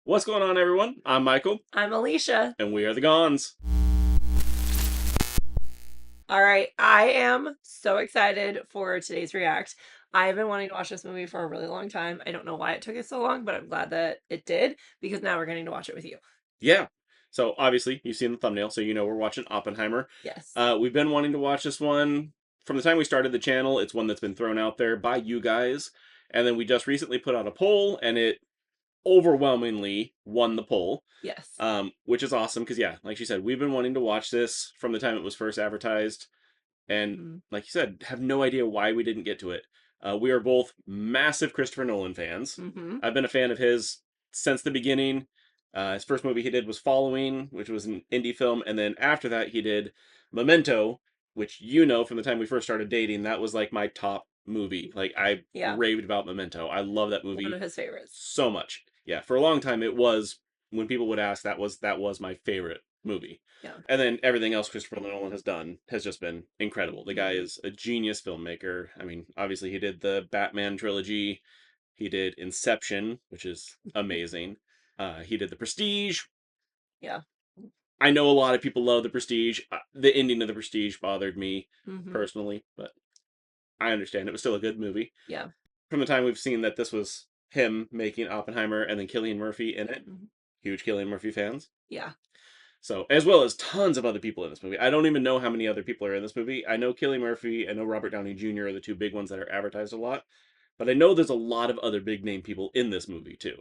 What's going on, everyone? I'm Michael, I'm Alicia. and we are the Gaughans. All right, I am so excited for today's react. I've been wanting to watch this movie for a really long time. I don't know why it took us so long, but I'm glad that it did because now we're getting to watch it with you. Yeah. So, obviously, you've seen the thumbnail, so you know we're watching Oppenheimer. Yes. We've been wanting to watch this one from the time we started the channel. It's one that's been thrown out there by you guys. And then we just recently put out a poll, and it overwhelmingly won the poll. Yes. Which is awesome because, yeah, like she said, we've been wanting to watch this from the time it was first advertised. And like you said, have no idea why we didn't get to it. We are both massive Christopher Nolan fans. Mm-hmm. I've been a fan of his since the beginning. His first movie he did was Following, which was an indie film, and then after that he did Memento, which you know from the time we first started dating, that was like my top movie. Like I Yeah. raved about Memento. I love that movie One of his favorites. so much. Yeah, for a long time it was when people would ask that was my favorite movie. Yeah. And then everything else Christopher Nolan has done has just been incredible. The guy is a genius filmmaker. I mean, obviously he did the Batman trilogy. He did Inception, which is amazing. He did The Prestige. Yeah. I know a lot of people love The Prestige. The ending of The Prestige bothered me personally, but I understand. It was still a good movie. Yeah. From the time we've seen that this was him making Oppenheimer and then Cillian Murphy in it. Huge Cillian Murphy fans. Yeah. So, as well as tons of other people in this movie. I don't even know how many other people are in this movie. I know Cillian Murphy, I know Robert Downey Jr. are the two big ones that are advertised a lot. But I know there's a lot of other big name people in this movie, too.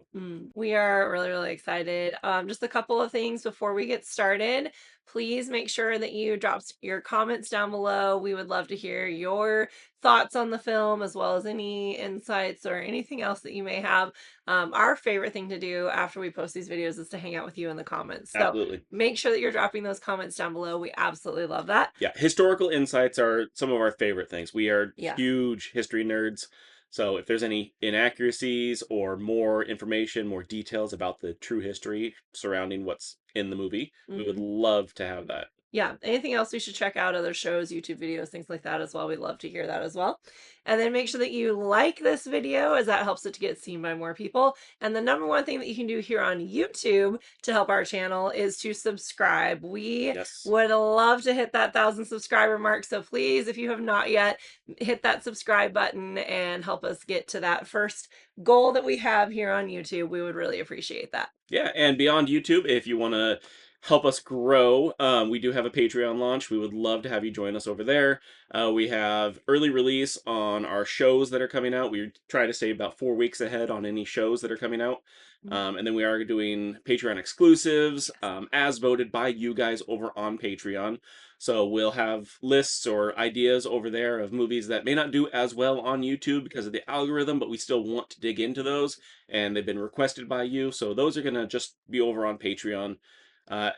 We are really, really excited. Just a couple of things before we get started. Please make sure that you drop your comments down below. We would love to hear your thoughts on the film as well as any insights or anything else that you may have. Our favorite thing to do after we post these videos is to hang out with you in the comments. So Absolutely. make sure that you're dropping those comments down below. We absolutely love that. Yeah, historical insights are some of our favorite things. We are huge history nerds. So if there's any inaccuracies or more information, more details about the true history surrounding what's in the movie, we would love to have that. Yeah, anything else we should check out, other shows, YouTube videos, things like that as well. We'd love to hear that as well. And then make sure that you like this video as that helps it to get seen by more people. And the number one thing that you can do here on YouTube to help our channel is to subscribe. We would love to hit that 1,000 subscriber mark. So please, if you have not yet, hit that subscribe button and help us get to that first goal that we have here on YouTube. We would really appreciate that. Yeah, and beyond YouTube, if you want to help us grow, we do have a Patreon launch. We would love to have you join us over there. We have early release on our shows that are coming out. We try to stay about 4 weeks ahead on any shows that are coming out. And then we are doing Patreon exclusives as voted by you guys over on Patreon. So we'll have lists or ideas over there of movies that may not do as well on YouTube because of the algorithm, but we still want to dig into those. And they've been requested by you. So those are going to just be over on Patreon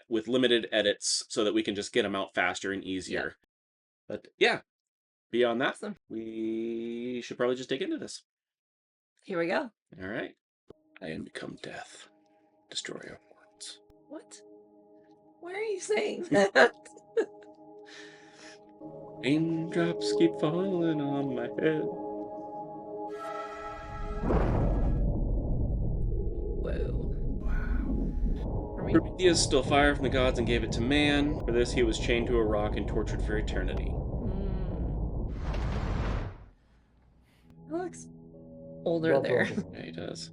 with limited edits so that we can just get them out faster and easier. But yeah, beyond that, we should probably just dig into this. Here we go. All right. I am become death. Destroy our words. What? Why are you saying that? Raindrops keep falling on my head. Whoa. Wow. Prometheus stole fire from the gods and gave it to man. For this he was chained to a rock and tortured for eternity. He looks older there. Yeah, he does.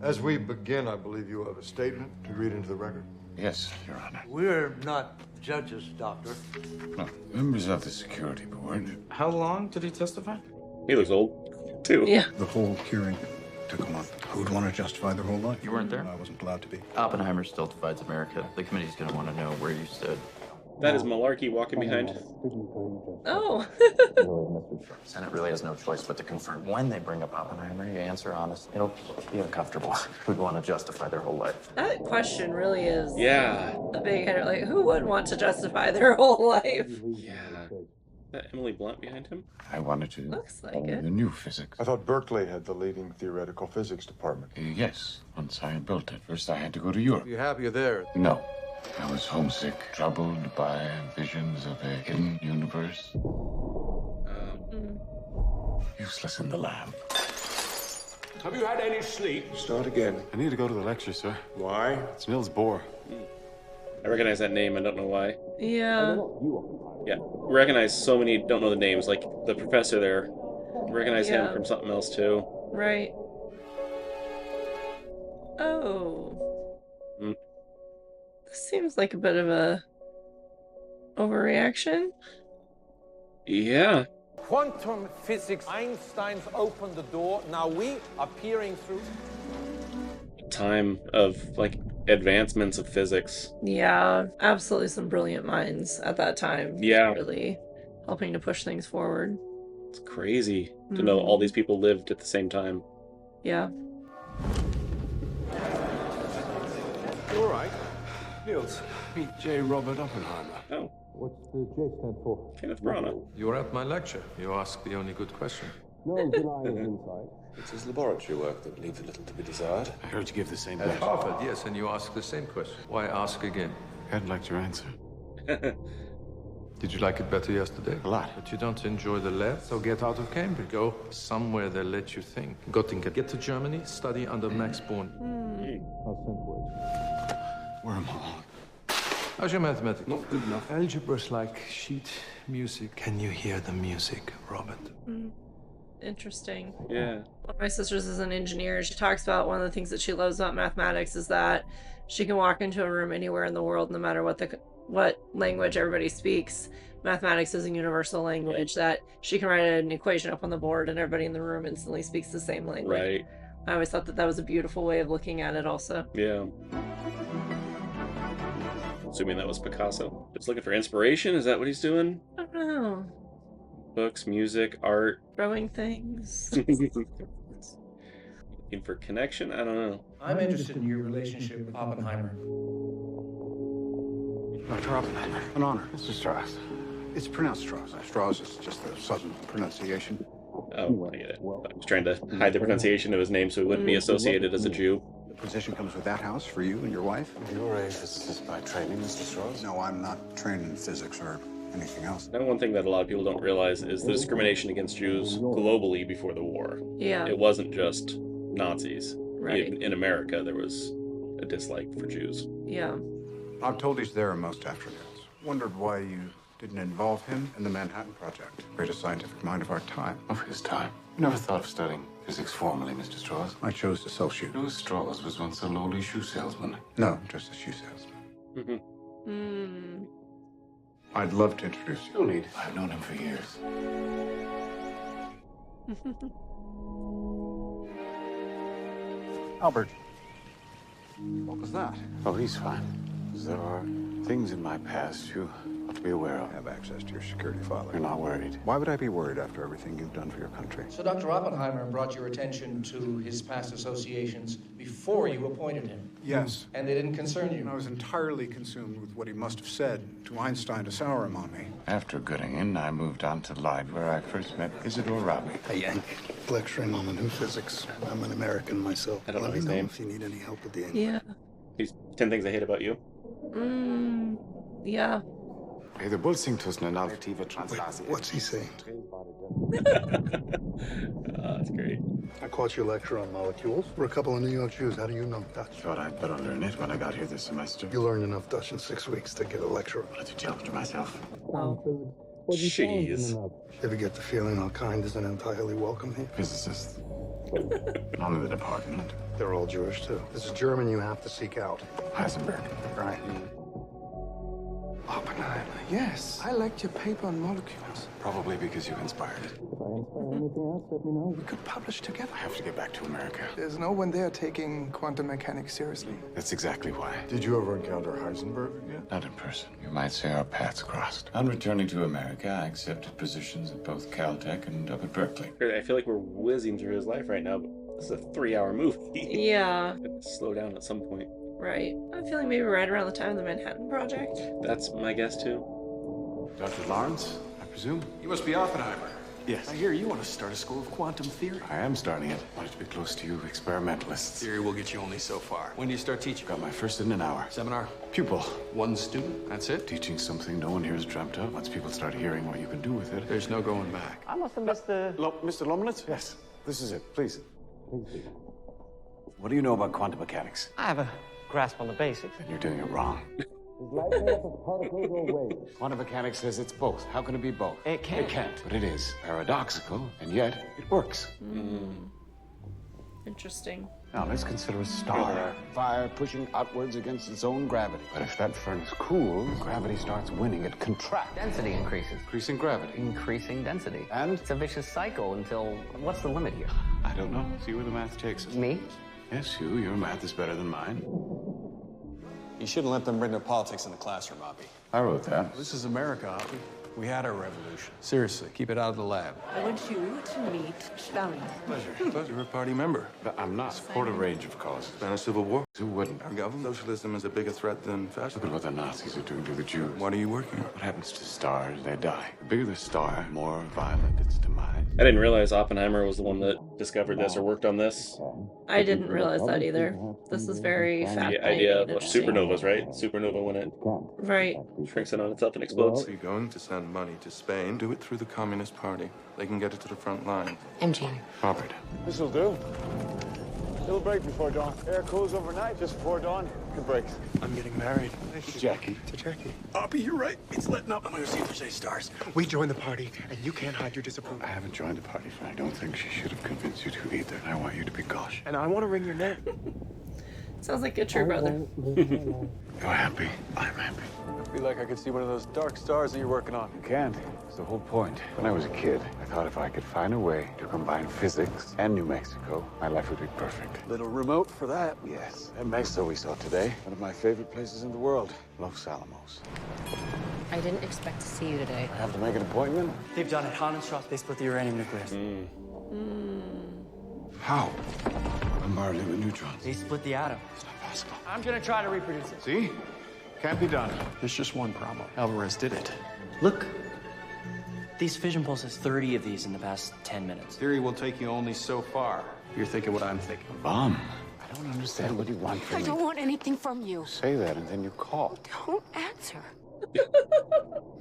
As we begin, I believe you have a statement to read into the record. Yes, Your Honor. We're not judges, Doctor. No, members of the security board. How long did he testify? He looks old, too. Yeah. The whole hearing took a month. Who would want to justify their whole life? You weren't there? I wasn't allowed to be. Oppenheimer still divides America. The committee's gonna want to know where you stood. That is Malarkey walking behind. Oh. Senate really has no choice but to confirm. When they bring up Oppenheimer, you answer honest. It'll be uncomfortable. Who'd want to justify their whole life? That question really is a big header. Like, who would want to justify their whole life? Yeah. Is that Emily Blunt behind him? I wanted to Looks like follow it. the new physics. I thought Berkeley had the leading theoretical physics department. Yes, once I had built it. First I had to go to Europe. You happy you're there? No. I was homesick, troubled by visions of a hidden universe. Useless in the lab. Have you had any sleep? Start again. I need to go to the lecture, sir. Why? It's Niels Bohr. I recognize that name. I don't know why. Yeah. Yeah, recognize so many. Don't know the names. Like the professor there. Recognize him Yeah. from something else too. Right. Oh. Hmm. This seems like a bit of a overreaction. Yeah. Quantum physics. Einstein's opened the door. Now we are peering through. Time of like advancements of physics. Yeah, absolutely some brilliant minds at that time. Yeah. Really helping to push things forward. It's crazy to know all these people lived at the same time. Yeah. You all right? Niels, meet J. Robert Oppenheimer. Oh, What's the J stand for? Kenneth Branagh. You were at my lecture. You asked the only good question. No denying his insight. It's his laboratory work that leaves a little to be desired. I heard you give the same At lecture. Harvard, yes, and you asked the same question. Why ask again? I'd like your answer. Did you like it better yesterday? A lot. But you don't enjoy the lab, so get out of Cambridge. Go somewhere they let you think. Göttingen. Get to Germany, study under Max Born. I'll send word. Wormhole. How's your mathematics? Not good enough. Algebra's like sheet music. Can you hear the music, Robert? Interesting. Yeah. One of my sisters is an engineer. She talks about one of the things that she loves about mathematics is that she can walk into a room anywhere in the world, no matter what language everybody speaks. Mathematics is a universal language that she can write an equation up on the board and everybody in the room instantly speaks the same language. Right. I always thought that that was a beautiful way of looking at it also. Yeah. Assuming that was Picasso. Just looking for inspiration? Is that what he's doing? I don't know. Books, music, art. Throwing things. Looking for connection? I don't know. I'm interested in your relationship with Oppenheimer. Dr. Oppenheimer, an honor. Mr. Strauss. It's pronounced Strauss. Strauss is just the southern pronunciation. Oh, I get it. I was trying to hide the pronunciation of his name so he wouldn't be associated as a Jew. The position comes with that house for you and your wife. You're a physicist by training, Mr. Strauss? No, I'm not trained in physics or anything else. Now, one thing that a lot of people don't realize is the discrimination against Jews globally before the war. Yeah. It wasn't just Nazis. Right. In America, there was a dislike for Jews. Yeah. I'm told he's there most afternoons. Wondered why you didn't involve him in the Manhattan Project. Greatest scientific mind of our time. Of his time. Never thought of studying physics formally, Mr. Strauss. I chose to sell shoes. Louis Strauss was once a lowly shoe salesman. No, just a shoe salesman. Hmm. I'd love to introduce you. No need. I've known him for years. Albert. What was that? Oh, he's fine. There are things in my past you ought to be aware of. I have access to your security file. You're not worried. Why would I be worried after everything you've done for your country? So Dr. Oppenheimer brought your attention to his past associations before you appointed him. Yes. And they didn't concern you. I was entirely consumed with what he must have said to Einstein to sour him on me. After Göttingen, I moved on to Leiden, where I first met Isidore Rabi. Hey, Yank. Lecturing on the new physics. I'm an American myself. I don't know Let me his know name. if you need any help with the English. Yeah. He's 10 Things I Hate About You. Yeah. The Bulsingtus narrative translation. What's he saying? That's great. I caught your lecture on molecules. We're a couple of New York Jews. How do you know Dutch? Thought I'd better learn it when I got here this semester. You learned enough Dutch in 6 weeks to get a lecture. I wanted to challenge myself. Oh. Jeez. Ever get the feeling our kind isn't entirely welcome here? Physicists. Not in the department. They're all Jewish, too. This is German you have to seek out. Heisenberg. Right. Oppenheimer, yes. I liked your paper on molecules. Probably because you inspired it. If I inspire anything else, let me know. We could publish together. I have to get back to America. There's no one there taking quantum mechanics seriously. That's exactly why. Did you ever encounter Heisenberg again? Not in person. You might say our paths crossed. On returning to America, I accepted positions at both Caltech and up at Berkeley. I feel like we're whizzing through his life right now, but this is a 3-hour movie. Yeah. Slow down at some point. Right. I'm feeling maybe right around the time of the Manhattan Project. That's my guess, too. Dr. Lawrence, I presume? You must be Oppenheimer. Yes. I hear you want to start a school of quantum theory. I am starting it. Wanted to be close to you experimentalists. Theory will get you only so far. When do you start teaching? Got my first in an hour. Seminar? Pupil. One student? That's it? Teaching something no one here has dreamt of. Once people start hearing what you can do with it. There's no going back. I must have missed the... Mr. Lomnitz? Yes. This is it. Please. What do you know about quantum mechanics? I have a grasp on the basics. Then you're doing it wrong. Quantum mechanics says it's both. How can it be both? It can't. It can't. But it is paradoxical, and yet it works. Interesting. Now let's consider a star. Fire pushing outwards against its own gravity. But if that furnace cools, gravity starts winning. It contracts. Density increases. Increasing gravity. Increasing density. And? It's a vicious cycle until... What's the limit here? I don't know. See where the math takes us. Me? Yes, you. Your math is better than mine. You shouldn't let them bring their politics in the classroom, Oppie. I wrote that. This is America, Oppie. We had our revolution. Seriously, keep it out of the lab. I want you to meet Stalin. Pleasure. Pleasure. You're a party member. But I'm not. Support a range of causes. Spanish Civil War. Who wouldn't? Our government. Socialism is a bigger threat than fascism. Look at what the Nazis are doing to the Jews. What are you working on? What happens to stars? They die. The bigger the star, the more violent its demise. I didn't realize Oppenheimer was the one that discovered this or worked on this. I didn't realize that either. This is very fascinating. The idea and of interesting. supernovas, right? Supernova when it Right. shrinks in on itself and explodes. If you're going to send money to Spain, do it through the Communist Party. They can get it to the front line. MG. Robert. This'll do. Little break before dawn. Air cools overnight, just before dawn. Good break. I'm getting married. Jackie. To Jackie. Oppie, you're right. It's letting up. I'm gonna see if there's any stars. We joined the party, and you can't hide your disapproval. I haven't joined the party, and I don't think she should have convinced you to either. I want you to be cautious. And I want to wring your neck. Sounds like a true brother. You're happy. I'm happy. I feel like I could see one of those dark stars that you're working on. You can't. It's the whole point. When I was a kid, I thought if I could find a way to combine physics and New Mexico, my life would be perfect. Little remote for that. Yes. And Mexico we saw today. One of my favorite places in the world. Los Alamos. I didn't expect to see you today. I have to make an appointment? They've done it. Han and Strauss, they split the uranium nucleus. How? Bombarded with neutrons. They split the atom. It's not possible. I'm gonna try to reproduce it. See? Can't be done. There's just one problem. Alvarez did it. Look. These fission pulses, 30 of these in the past 10 minutes. Theory will take you only so far. You're thinking what I'm thinking. Bomb? I don't understand what you want from I me. don't want anything from you. Say that and then you call. Don't answer.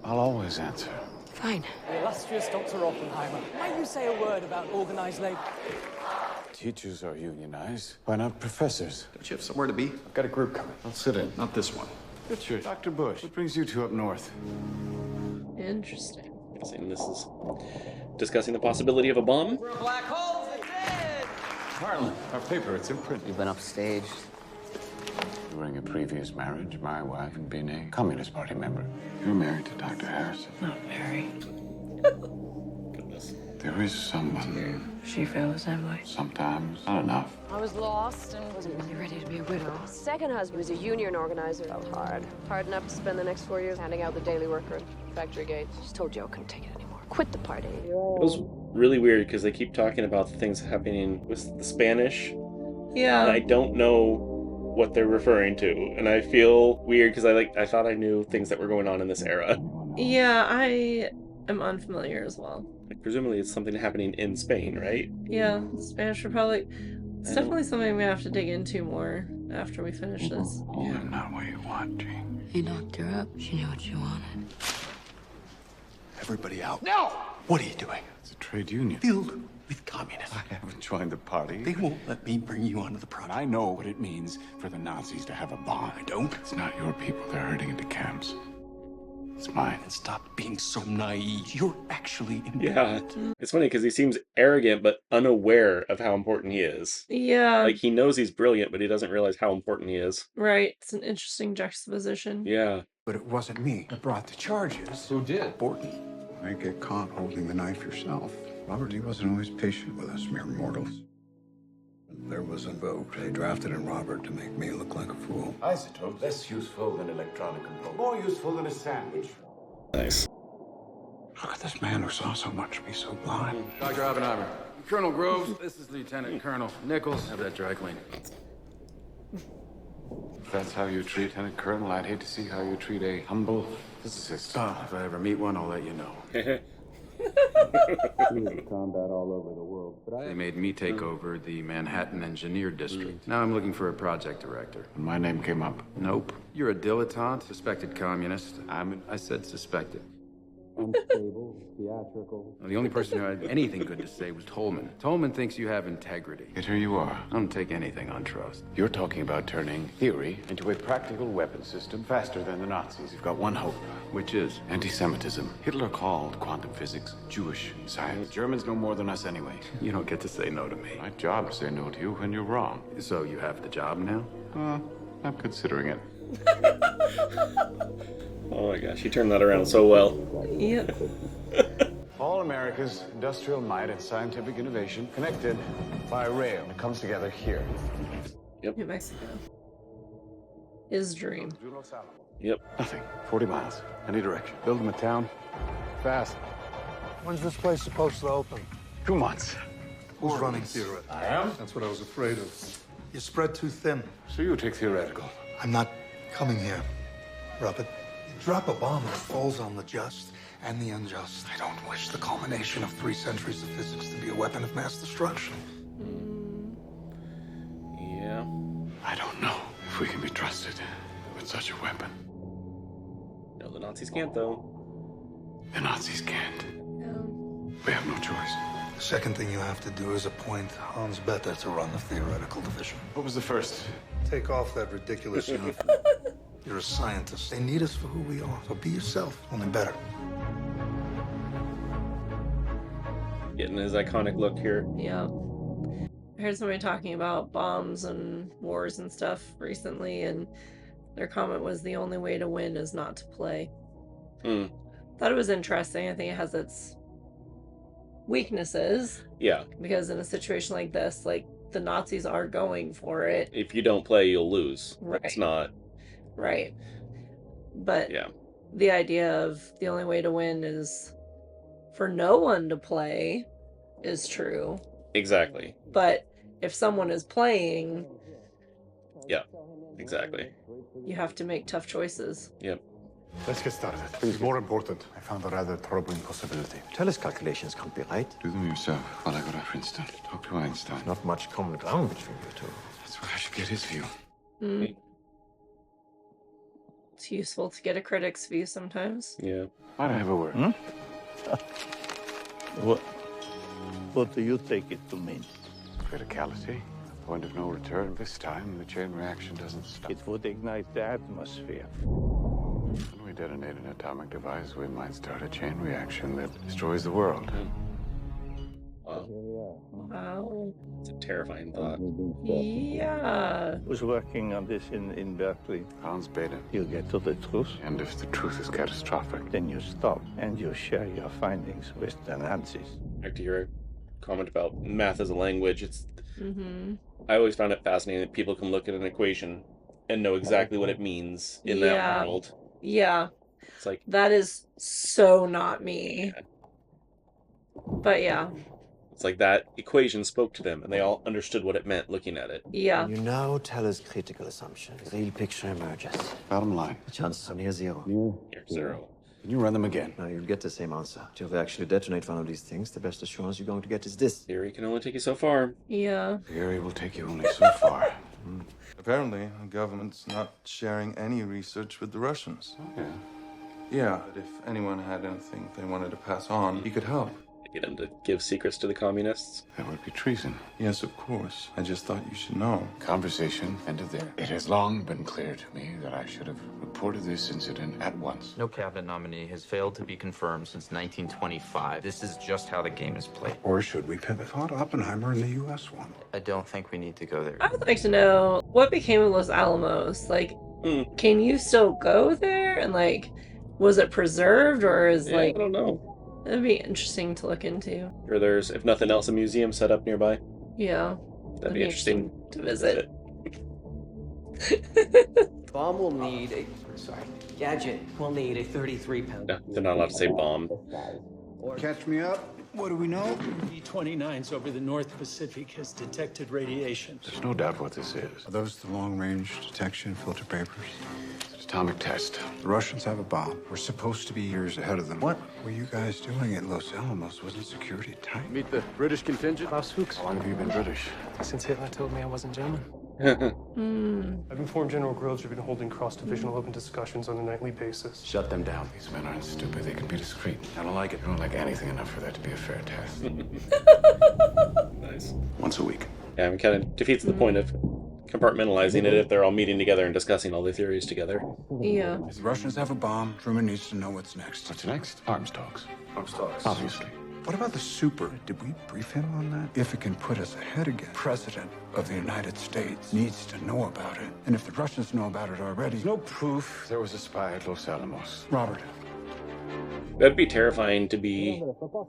I'll always answer. Fine. The illustrious Dr. Oppenheimer, might you say a word about organized labor? Teachers are unionized. Why not professors? Don't you have somewhere to be? I've got a group coming. I'll sit in. Not this one. Richard. Dr. Bush. What brings you two up north? Interesting. And this is discussing the possibility of a bomb. Black holes are dead! Harlan. Our paper, it's in print. You've been upstaged. During a previous marriage, my wife had been a Communist Party member. You're married to Dr. Harrison. Not very. Goodness. There is someone. She feels that way. Sometimes not enough. I was lost and wasn't really ready to be a widow. Second husband was a union organizer. Felt hard. Hard enough to spend the next 4 years handing out the daily worker at factory gates. Just told you I couldn't take it anymore. Quit the party. It was really weird because they keep talking about things happening with the Spanish. Yeah. And I don't know what they're referring to, and I feel weird because I thought I knew things that were going on in this era. Yeah, I am unfamiliar as well. Like, presumably it's something happening in Spain, right? Yeah, Spanish Republic. It's definitely something we have to dig into more after we finish this. Yeah, not what you want, Jean. You knocked her up. She knew what you wanted. Everybody out. No! What are you doing? It's a trade union. Filled with communists. I haven't joined the party. They won't let me bring you onto the And project. I know what it means for the Nazis to have a bomb. I don't. It's not your people they're herding into camps. It's mine. And stop being so naive. You're actually Yeah. important. It's funny because he seems arrogant but unaware of how important he is. Yeah, Like, he knows he's brilliant, but he doesn't realize how important he is. right. It's an interesting juxtaposition. Yeah. But it wasn't me that brought the charges. Who did? Borton. I get caught holding the knife yourself. Robert, he wasn't always patient with us mere mortals. There was a vote. They drafted in Robert to make me look like a fool. Isotope, less useful than electronic component. More useful than a sandwich. Nice. Look at this man who saw so much be so blind. Dr. Oppenheimer. Colonel Groves, this is Lieutenant Colonel Nichols. Have that dry clean. If that's how you treat Lieutenant Colonel, I'd hate to see how you treat a humble physicist. If I ever meet one, I'll let you know. Combat all over the world, but They made me take over the Manhattan Engineer District. Now I'm looking for a project director. My name came up. Nope. You're a dilettante, suspected communist. I said suspected. unstable, theatrical. Well, the only person who had anything good to say was Tolman. Tolman thinks you have integrity. Yet here you are. I don't take anything on trust. You're talking about turning theory into a practical weapon system faster than the Nazis. You've got one hope. Which is? Anti-Semitism. Hitler called quantum physics Jewish science. Germans know more than us anyway. You don't get to say no to me. My job to say no to you when you're wrong. So you have the job now? I'm considering it. Oh my gosh, he turned that around so well. Yep. All America's industrial might and scientific innovation connected by rail. It comes together here. Yep. New Mexico. His dream. Yep. Nothing. 40 miles. Any direction. Build them a town. Fast. When's this place supposed to open? 2 months. Who's running theory? I am. That's what I was afraid of. You spread too thin. So you take theoretical. I'm not coming here, Robert. You drop a bomb and it falls on the just and the unjust. I don't wish the culmination of 3 centuries of physics to be a weapon of mass destruction. Yeah. I don't know if we can be trusted with such a weapon. No, the Nazis can't, though. The Nazis can't. No. We have no choice. The second thing you have to do is appoint Hans Bethe to run the theoretical division. What was the first? Take off that ridiculous uniform. You're a scientist. They need us for who we are. So be yourself, only better. Getting his iconic look here. Yeah. I heard somebody talking about bombs and wars and stuff recently, and their comment was the only way to win is not to play. Thought it was interesting. I think it has its weaknesses. Yeah. Because in a situation like this, like, the Nazis are going for it. If you don't play, you'll lose. Right. It's not. Right. But yeah, the idea of the only way to win is for no one to play is true. Exactly. But if someone is playing, yeah, exactly. You have to make tough choices. Yep. Let's get started. It's more important. I found a rather troubling possibility. Tellus calculations can't be right. Do them yourself while I go to Princeton. Talk to Einstein. Not much common ground between you two. That's where I should get his view. It's useful to get a critic's view sometimes. Yeah. Might I have a word? What do you take it to mean? Criticality. A point of no return. This time, the chain reaction doesn't stop. It would ignite the atmosphere. When we detonate an atomic device, we might start a chain reaction that destroys the world. Wow. It's a terrifying thought. Yeah. Who's working on this in Berkeley? Hans Bethe. You get to the truth. And if the truth is catastrophic, then you stop and you share your findings with the Nazis. Back to your comment about math as a language, it's I always found it fascinating that people can look at an equation and know exactly what it means in that world. Yeah. It's like that is so not me. Yeah. But yeah. It's like that equation spoke to them and they all understood what it meant looking at it. Yeah. You now tell us critical assumptions. The real picture emerges. bottom line. The chances are near zero. Near zero. Can you run them again? Now you'll get the same answer. If you actually detonate one of these things, the best assurance you're going to get is this. Theory can only take you so far. Yeah. Theory will take you only so far. Apparently, the government's not sharing any research with the Russians. Yeah. Yeah, but if anyone had anything they wanted to pass on, he could help. Get him to give secrets to the communists. That would be treason. Yes, of course. I just thought you should know. Conversation ended there. It has long been clear to me that I should have reported this incident at once. No cabinet nominee has failed to be confirmed since 1925. This is just how the game is played. Or should we pivot? I thought Oppenheimer and the U.S. won. I don't think we need to go there. I would like to know what became of Los Alamos. Like, can you still go there? And like, was it preserved or is I don't know. That'd be interesting to look into. Or there's, if nothing else, a museum set up nearby. Yeah. That'd be interesting to visit. Bomb will need a... Gadget will need a 33-pound... No, they're not allowed to say bomb. Catch me up. What do we know? B-29s over the North Pacific has detected radiation. There's no doubt what this is. Are those the long-range detection filter papers? It's an atomic test. The Russians have a bomb. We're supposed to be years ahead of them. What were you guys doing at Los Alamos? Wasn't security tight? Meet the British contingent. Klaus Fuchs. How long have you been British? Since Hitler told me I wasn't German. I've informed General Groves we've been holding cross-divisional open discussions on a nightly basis. Shut them down. These men aren't stupid. They can be discreet. I don't like it. I don't like anything enough for that to be a fair test. Nice. Once a week. Yeah, I mean, kind of defeats the point of compartmentalizing it if they're all meeting together and discussing all the theories together. Yeah. If the Russians have a bomb, Truman needs to know what's next. What's next? Arms talks. Arms talks. Obviously. What about the super? Did we brief him on that? If it can put us ahead again, President of the United States needs to know about it. And if the Russians know about it already... There's no proof there was a spy at Los Alamos. Robert. That'd be terrifying to be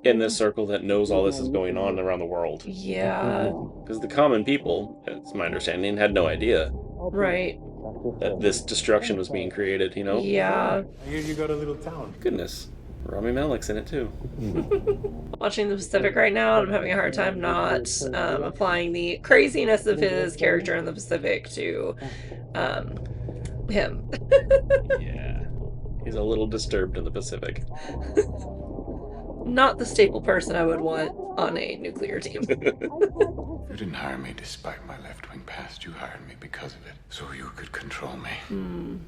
in this circle that knows all this is going on around the world. Yeah. Because the common people, it's my understanding, had no idea Right. that this destruction was being created, you know? Yeah. I hear you got a little town. Goodness. Rami Malek's in it too. Watching the Pacific right now, and I'm having a hard time not applying the craziness of his character in the Pacific to him. Yeah. He's a little disturbed in the Pacific. Not the staple person I would want on a nuclear team. You didn't hire me despite my left-wing past. You hired me because of it, so you could control me.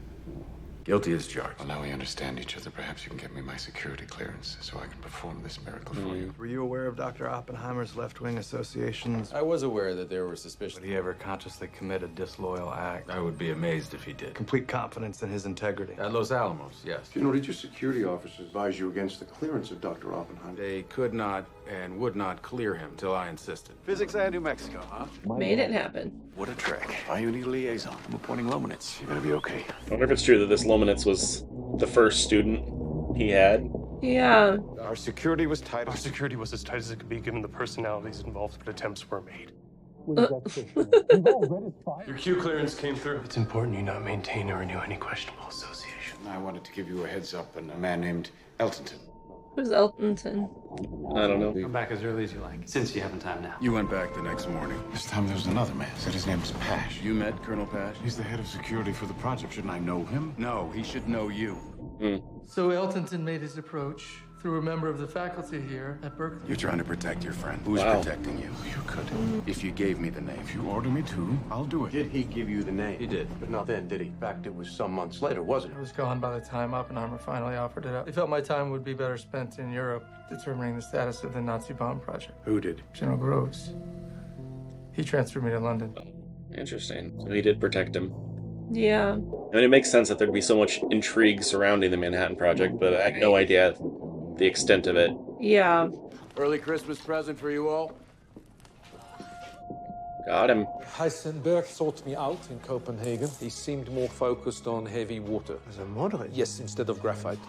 Guilty as charged. Well, now we understand each other. Perhaps you can get me my security clearance so I can perform this miracle for you. Were you aware of Dr. Oppenheimer's left-wing associations? I was aware that there were suspicions. Would he ever consciously commit a disloyal act? I would be amazed if he did. Complete confidence in his integrity. At Los Alamos, yes. General, did your security officers advise you against the clearance of Dr. Oppenheimer? They could not and would not clear him till I insisted. Physics and New Mexico, huh? Made it happen. What a trick. Why you need a liaison? I'm appointing Lomanitz. You're gonna be okay. I wonder if it's true that this Lomanitz was the first student he had. Yeah. Our security was tight. Our security was as tight as it could be given the personalities involved, but attempts were made. Your Q clearance came through. It's important you not maintain or renew any questionable association. I wanted to give you a heads up on a man named Eltonton. Who's Eltonton? I don't know. Come back as early as you like, since you have time now. You went back the next morning. This time there was another man. Said his name was Pash. You met Colonel Pash? He's the head of security for the project. Shouldn't I know him? No, he should know you. So Eltonton made his approach through a member of the faculty here at Berkeley. You're trying to protect your friend. Who's protecting you? You could. If you gave me the name. If you order me to, I'll do it. Did he give you the name? He did. But not then, did he? In fact, it was some months later, wasn't I it? was gone by the time Oppenheimer finally offered it up. They felt my time would be better spent in Europe determining the status of the Nazi bomb project. Who did? General Groves. He transferred me to London. Interesting. So he did protect him. Yeah. I mean, it makes sense that there'd be so much intrigue surrounding the Manhattan Project, but I had no idea the extent of it. Yeah. Early Christmas present for you all? Got him. Heisenberg sought me out in Copenhagen. He seemed more focused on heavy water. As a moderate? Yes, instead of graphite.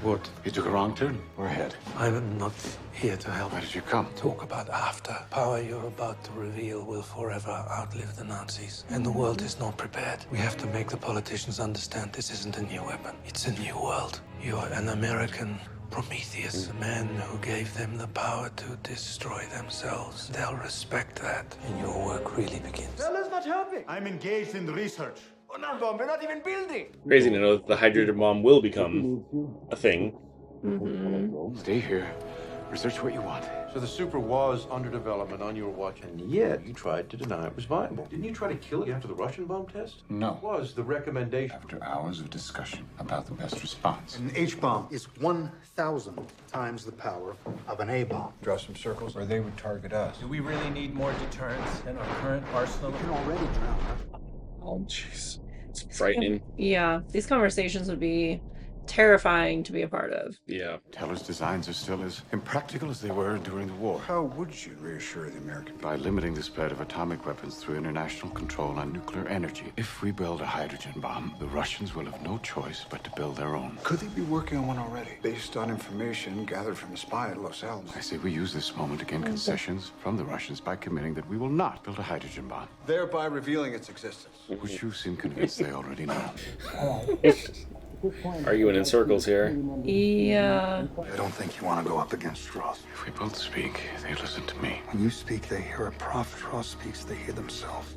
What? You took a wrong turn? We're ahead. I'm not here to help. Why did you come? Talk about after. Power you're about to reveal will forever outlive the Nazis. And the world is not prepared. We have to make the politicians understand this isn't a new weapon. It's a new world. You're an American Prometheus, a man who gave them the power to destroy themselves. They'll respect that, and your work really begins. Fella's not helping. I'm engaged in the research. We're not even building. Crazy to know that the hydrogen bomb will become a thing. Stay here. Research what you want. So the super was under development on your watch, and yet you tried to deny it was viable. Didn't you try to kill it after the Russian bomb test? No. What was the recommendation? After hours of discussion about the best response. An H-bomb is 1,000 times the power of an A-bomb. Draw some circles where they would target us. Do we really need more deterrence than our current arsenal? You can already drown. Oh, jeez. It's frightening. Yeah. These conversations would be terrifying to be a part of. Yeah. Teller's designs are still as impractical as they were during the war. How would you reassure the American people? By limiting the spread of atomic weapons through international control on nuclear energy. If we build a hydrogen bomb, the Russians will have no choice but to build their own. Could they be working on one already, based on information gathered from a spy at Los Alamos? I say we use this moment to gain concessions from the Russians by committing that we will not build a hydrogen bomb. Thereby revealing its existence. Which you seem convinced they already know. Arguing in circles here. Yeah. I don't think you want to go up against Ross. If we both speak, they listen to me. When you speak, they hear a prophet. Ross speaks, they hear themselves.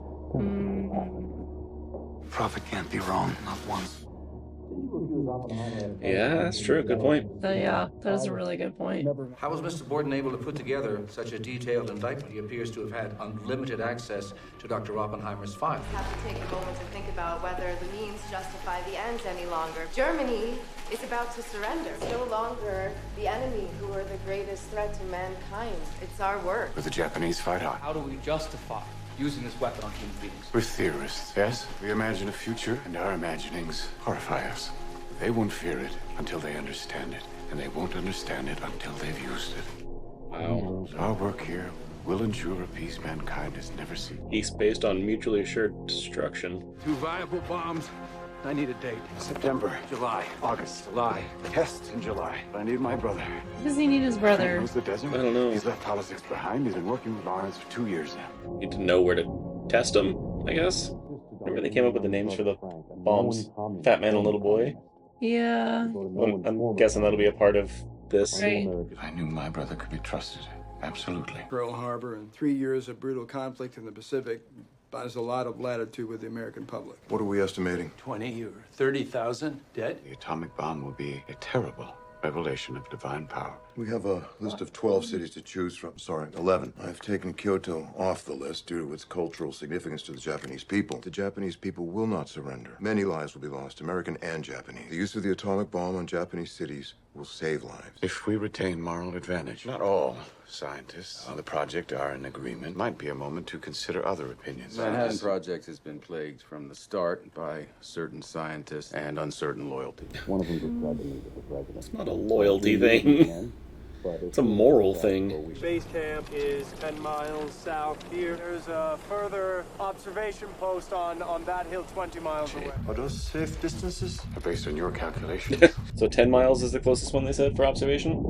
Prophet can't be wrong, not once. Yeah, that's true. Good point. Yeah, that is a really good point. How was Mr. Borden able to put together such a detailed indictment? He appears to have had unlimited access to Dr. Oppenheimer's file. Have to take a moment to think about whether the means justify the ends any longer. Germany is about to surrender. It's no longer the enemy who are the greatest threat to mankind. It's our work. But the Japanese fight on. How do we justify using this weapon on human beings? We're theorists, yes? We imagine a future, and our imaginings horrify us. They won't fear it until they understand it, and they won't understand it until they've used it. Wow. So our work here will ensure a peace mankind has never seen. Peace based on mutually assured destruction. 2 viable bombs. I need a date. September, July, August, July. Tests in July. I need my brother. Why does he need his brother? He knows the desert. I don't know. He's left politics behind. He's been working with Lawrence for 2 years now. Need to know where to test them, I guess. Remember they came up with the names for the bombs? Fat Man and Little Boy? Yeah. I'm guessing that'll be a part of this. Right. I knew my brother could be trusted. Absolutely. Pearl Harbor and 3 years of brutal conflict in the Pacific buys a lot of latitude with the American public. What are we estimating? 20 or 30,000 dead? The atomic bomb will be a terrible revelation of divine power. We have a list of 12 cities to choose from. Sorry, 11. I've taken Kyoto off the list due to its cultural significance to the Japanese people. The Japanese people will not surrender. Many lives will be lost, American and Japanese. The use of the atomic bomb on Japanese cities will save lives. If we retain moral advantage, not all scientists on the project are in agreement. Might be a moment to consider other opinions. The Manhattan Project has been plagued from the start by certain scientists and uncertain loyalty. One of them described to me that the president. It's not a loyalty thing. It's a moral thing. Base camp is 10 miles south here. There's a further observation post on that hill 20 miles away. Are those safe distances? Based on your calculations. So 10 miles is the closest one they said for observation?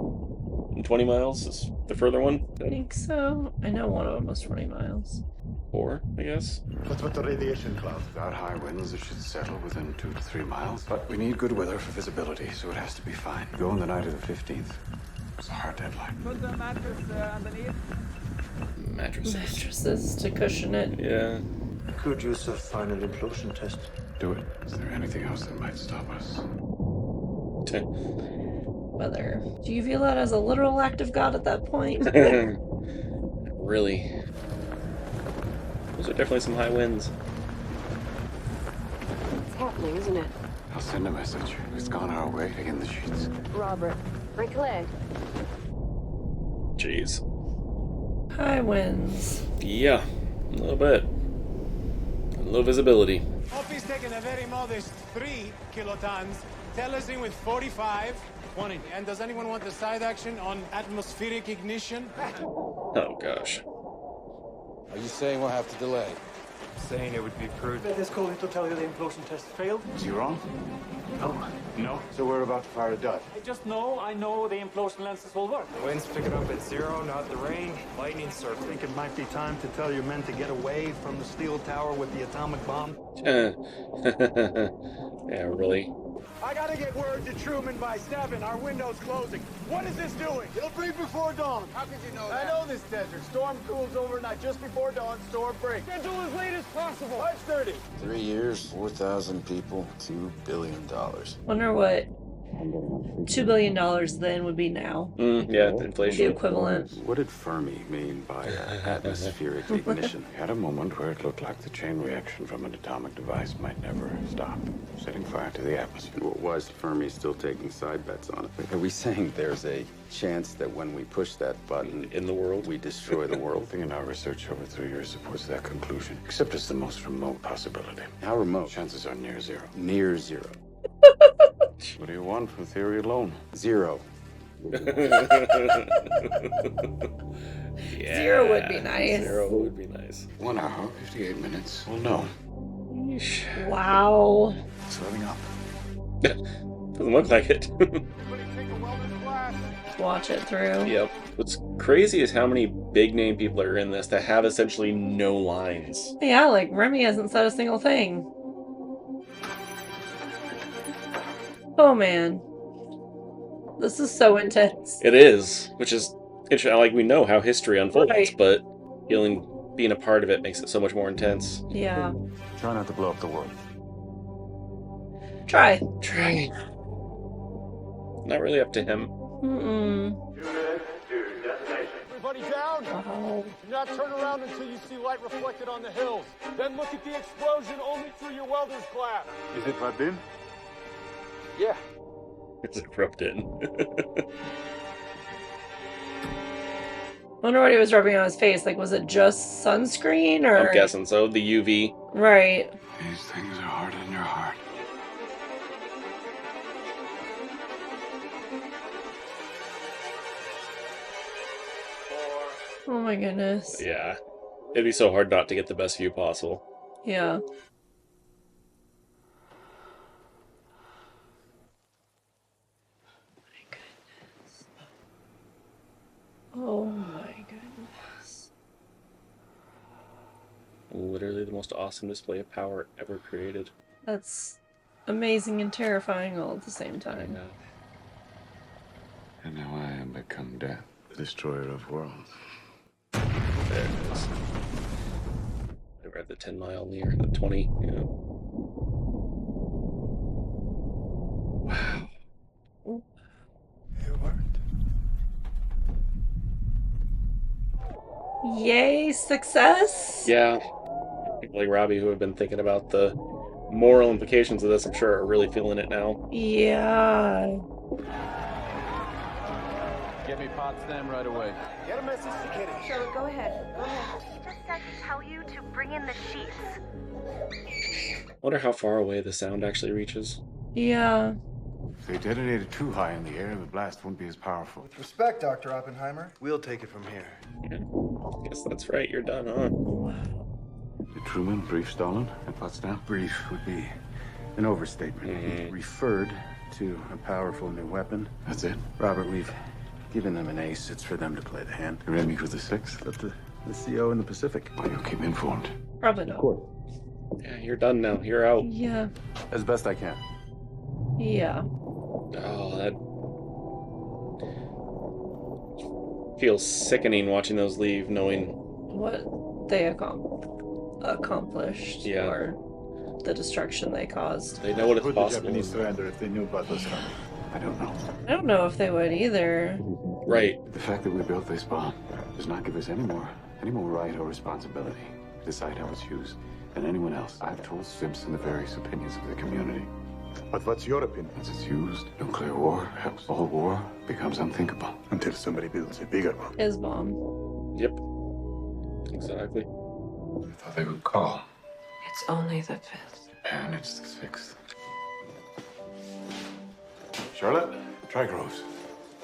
And 20 miles is the further one? I think so. I know one of them was 20 miles. 4, I guess. What's with the radiation cloud? Without high winds, it should settle within 2 to 3 miles. But we need good weather for visibility, so it has to be fine. Go on the night of the 15th. It's a hard deadline. Put the mattress underneath. Mattresses to cushion it. Yeah. Could use a final implosion test. Do it. Is there anything else that might stop us? Weather. Do you feel that as a literal act of God at that point? Really. Those are definitely some high winds. It's happening, isn't it? I'll send a message. It's gone our way. Take in the sheets. Robert, break a leg. Jeez. High winds. Yeah, a little bit. Low visibility. Opie's taken a very modest 3 kilotons. Teller's in with 45. 20. And does anyone want the side action on atmospheric ignition? Oh, gosh. Are you saying we'll have to delay? Saying it would be prudent. Let us call it to tell you the implosion test failed. Is he wrong? No. So we're about to fire a dud. I know the implosion lenses will work. The wind's picking up at 0, not the rain. Lightning surf. I think it might be time to tell your men to get away from the steel tower with the atomic bomb. Yeah, really. I gotta get word to Truman by 7. Our window's closing. What is this doing? It'll break before dawn. How could you know that? I know this desert. Storm cools overnight. Just before dawn, storm breaks. Schedule as late as possible. 5:30. 3 years, 4,000 people, $2 billion. Wonder what $2 billion then would be now. Yeah, the inflation. The equivalent. What did Fermi mean by atmospheric ignition? He had a moment where it looked like the chain reaction from an atomic device might never stop, setting fire to the atmosphere. What was Fermi still taking side bets on it? Are we saying there's a chance that when we push that button in the world, we destroy the world? Everything in our research over 3 years supports that conclusion, except it's the most remote possibility. How remote? Chances are near zero. Near zero. What do you want from theory alone? 0. Yeah, 0 would be nice. 0 would be nice. 1 hour, 58 minutes. Well, no. Wow. It's revving up. Doesn't look like it. Watch it through. Yep. What's crazy is how many big name people are in this that have essentially no lines. Yeah, like Remy hasn't said a single thing. Oh man. This is so intense. It is, which is interesting. Like, we know how history unfolds, Right. but being a part of it makes it so much more intense. Yeah. Try not to blow up the world. Try. Not really up to him. Everybody down? Wow. Do not turn around until you see light reflected on the hills. Then look at the explosion only through your welder's glass. Is it rubbed in? Yeah. It's rubbed in. Wonder what he was rubbing on his face. Like, was it just sunscreen or? I'm guessing so. The UV. Right. These things are harder than your heart. Oh my goodness. Yeah. It'd be so hard not to get the best view possible. Yeah. Oh my goodness. Literally the most awesome display of power ever created. That's amazing and terrifying all at the same time. And now I am become death, destroyer of worlds. There it is. We're at the 10 mile near the 20. Yeah. Wow. It worked. Yay, success! Yeah. People like Robbie, who have been thinking about the moral implications of this, I'm sure are really feeling it now. Yeah. Get me Potsdam right away. Get a message to Kitty. Charlotte, go ahead. Go ahead. He just said to tell you to bring in the sheets. Wonder how far away the sound actually reaches. Yeah. If they detonate it too high in the air, the blast won't be as powerful. With respect, Dr. Oppenheimer, we'll take it from here. Guess that's right, you're done, huh? Did Truman brief Stalin at Potsdam? Brief would be an overstatement. He referred to a powerful new weapon. That's it? Robert, we've given them an ace. It's for them to play the hand. You ready me for the sixth? But the CO in the Pacific. Well, you'll keep me informed. Probably not. Of course. Yeah, you're done now. You're out. Yeah. As best I can. Yeah. Oh, that feels sickening watching those leave, knowing What they accomplished. Yeah. Or the destruction they caused. they know what it's Would the possible. Japanese surrender if they knew about this coming? I don't know. I don't know if they would either. Right. The fact that we built this bomb does not give us any more right or responsibility to decide how it's used than anyone else. I've told Simpson the various opinions of the community. But what's your opinion? As it's used, nuclear war helps. All war becomes unthinkable. Until somebody builds a bigger one. His mom. Yep. Exactly. I thought they would call. It's only the 5th. And it's the 6th. Charlotte, try Groves.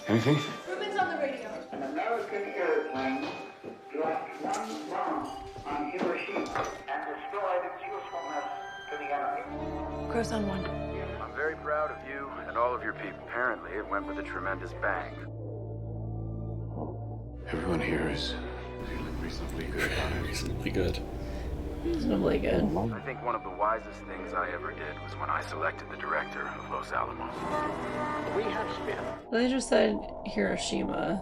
Anything? Truman's on the radio. An American airplane dropped one bomb on Hiroshima and destroyed its usefulness to the enemy. Gross on 1. I'm very proud of you and all of your people. Apparently, it went with a tremendous bang. Everyone here is feeling reasonably good about it. Reasonably good. Reasonably good. I think one of the wisest things I ever did was when I selected the director of Los Alamos. We have spent They just said Hiroshima.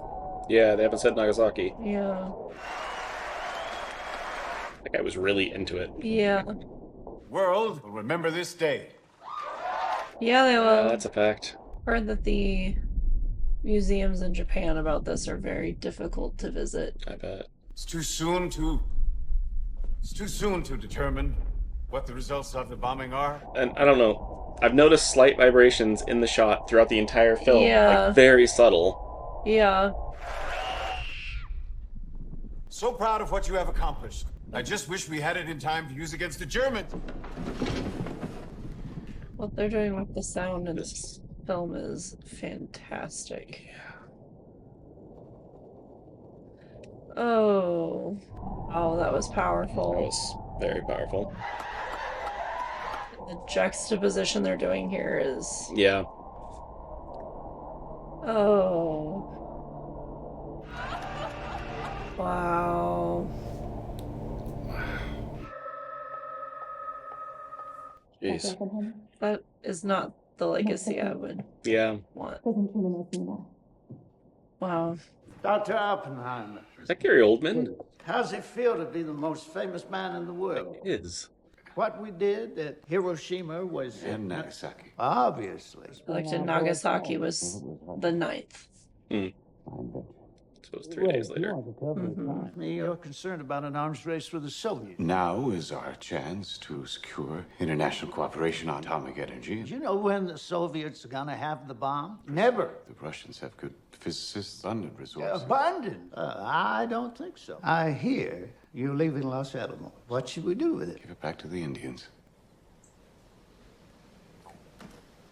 Yeah, they haven't said Nagasaki. Yeah. That guy was really into it. Yeah. World will remember this day. Yeah, they will. That's a fact. Heard that the museums in Japan about this are very difficult to visit. I bet. It's too soon to determine what the results of the bombing are. And I don't know. I've noticed slight vibrations in the shot throughout the entire film. Yeah. Like, very subtle. Yeah. So proud of what you have accomplished. I just wish we had it in time to use against the Germans. What they're doing with the sound in this film is fantastic. Oh. Oh, that was powerful. That was very powerful. The juxtaposition they're doing here is... Yeah. Oh. Wow. Jeez. That is not the legacy I would Yeah. want. Wow. Dr. Oppenheimer, Is that Gary Oldman? how's it feel to be the most famous man in the world? It is. What we did at Hiroshima was... And Nagasaki. Obviously. Elected Nagasaki was the 9th. So it was 3 days later. You're concerned about an arms race with the Soviets. Now is our chance to secure international cooperation on atomic energy. Do you know when the Soviets are going to have the bomb? Never. The Russians have good physicists, abundant resources. Abundant? I don't think so. I hear you're leaving Los Alamos. What should we do with it? Give it back to the Indians.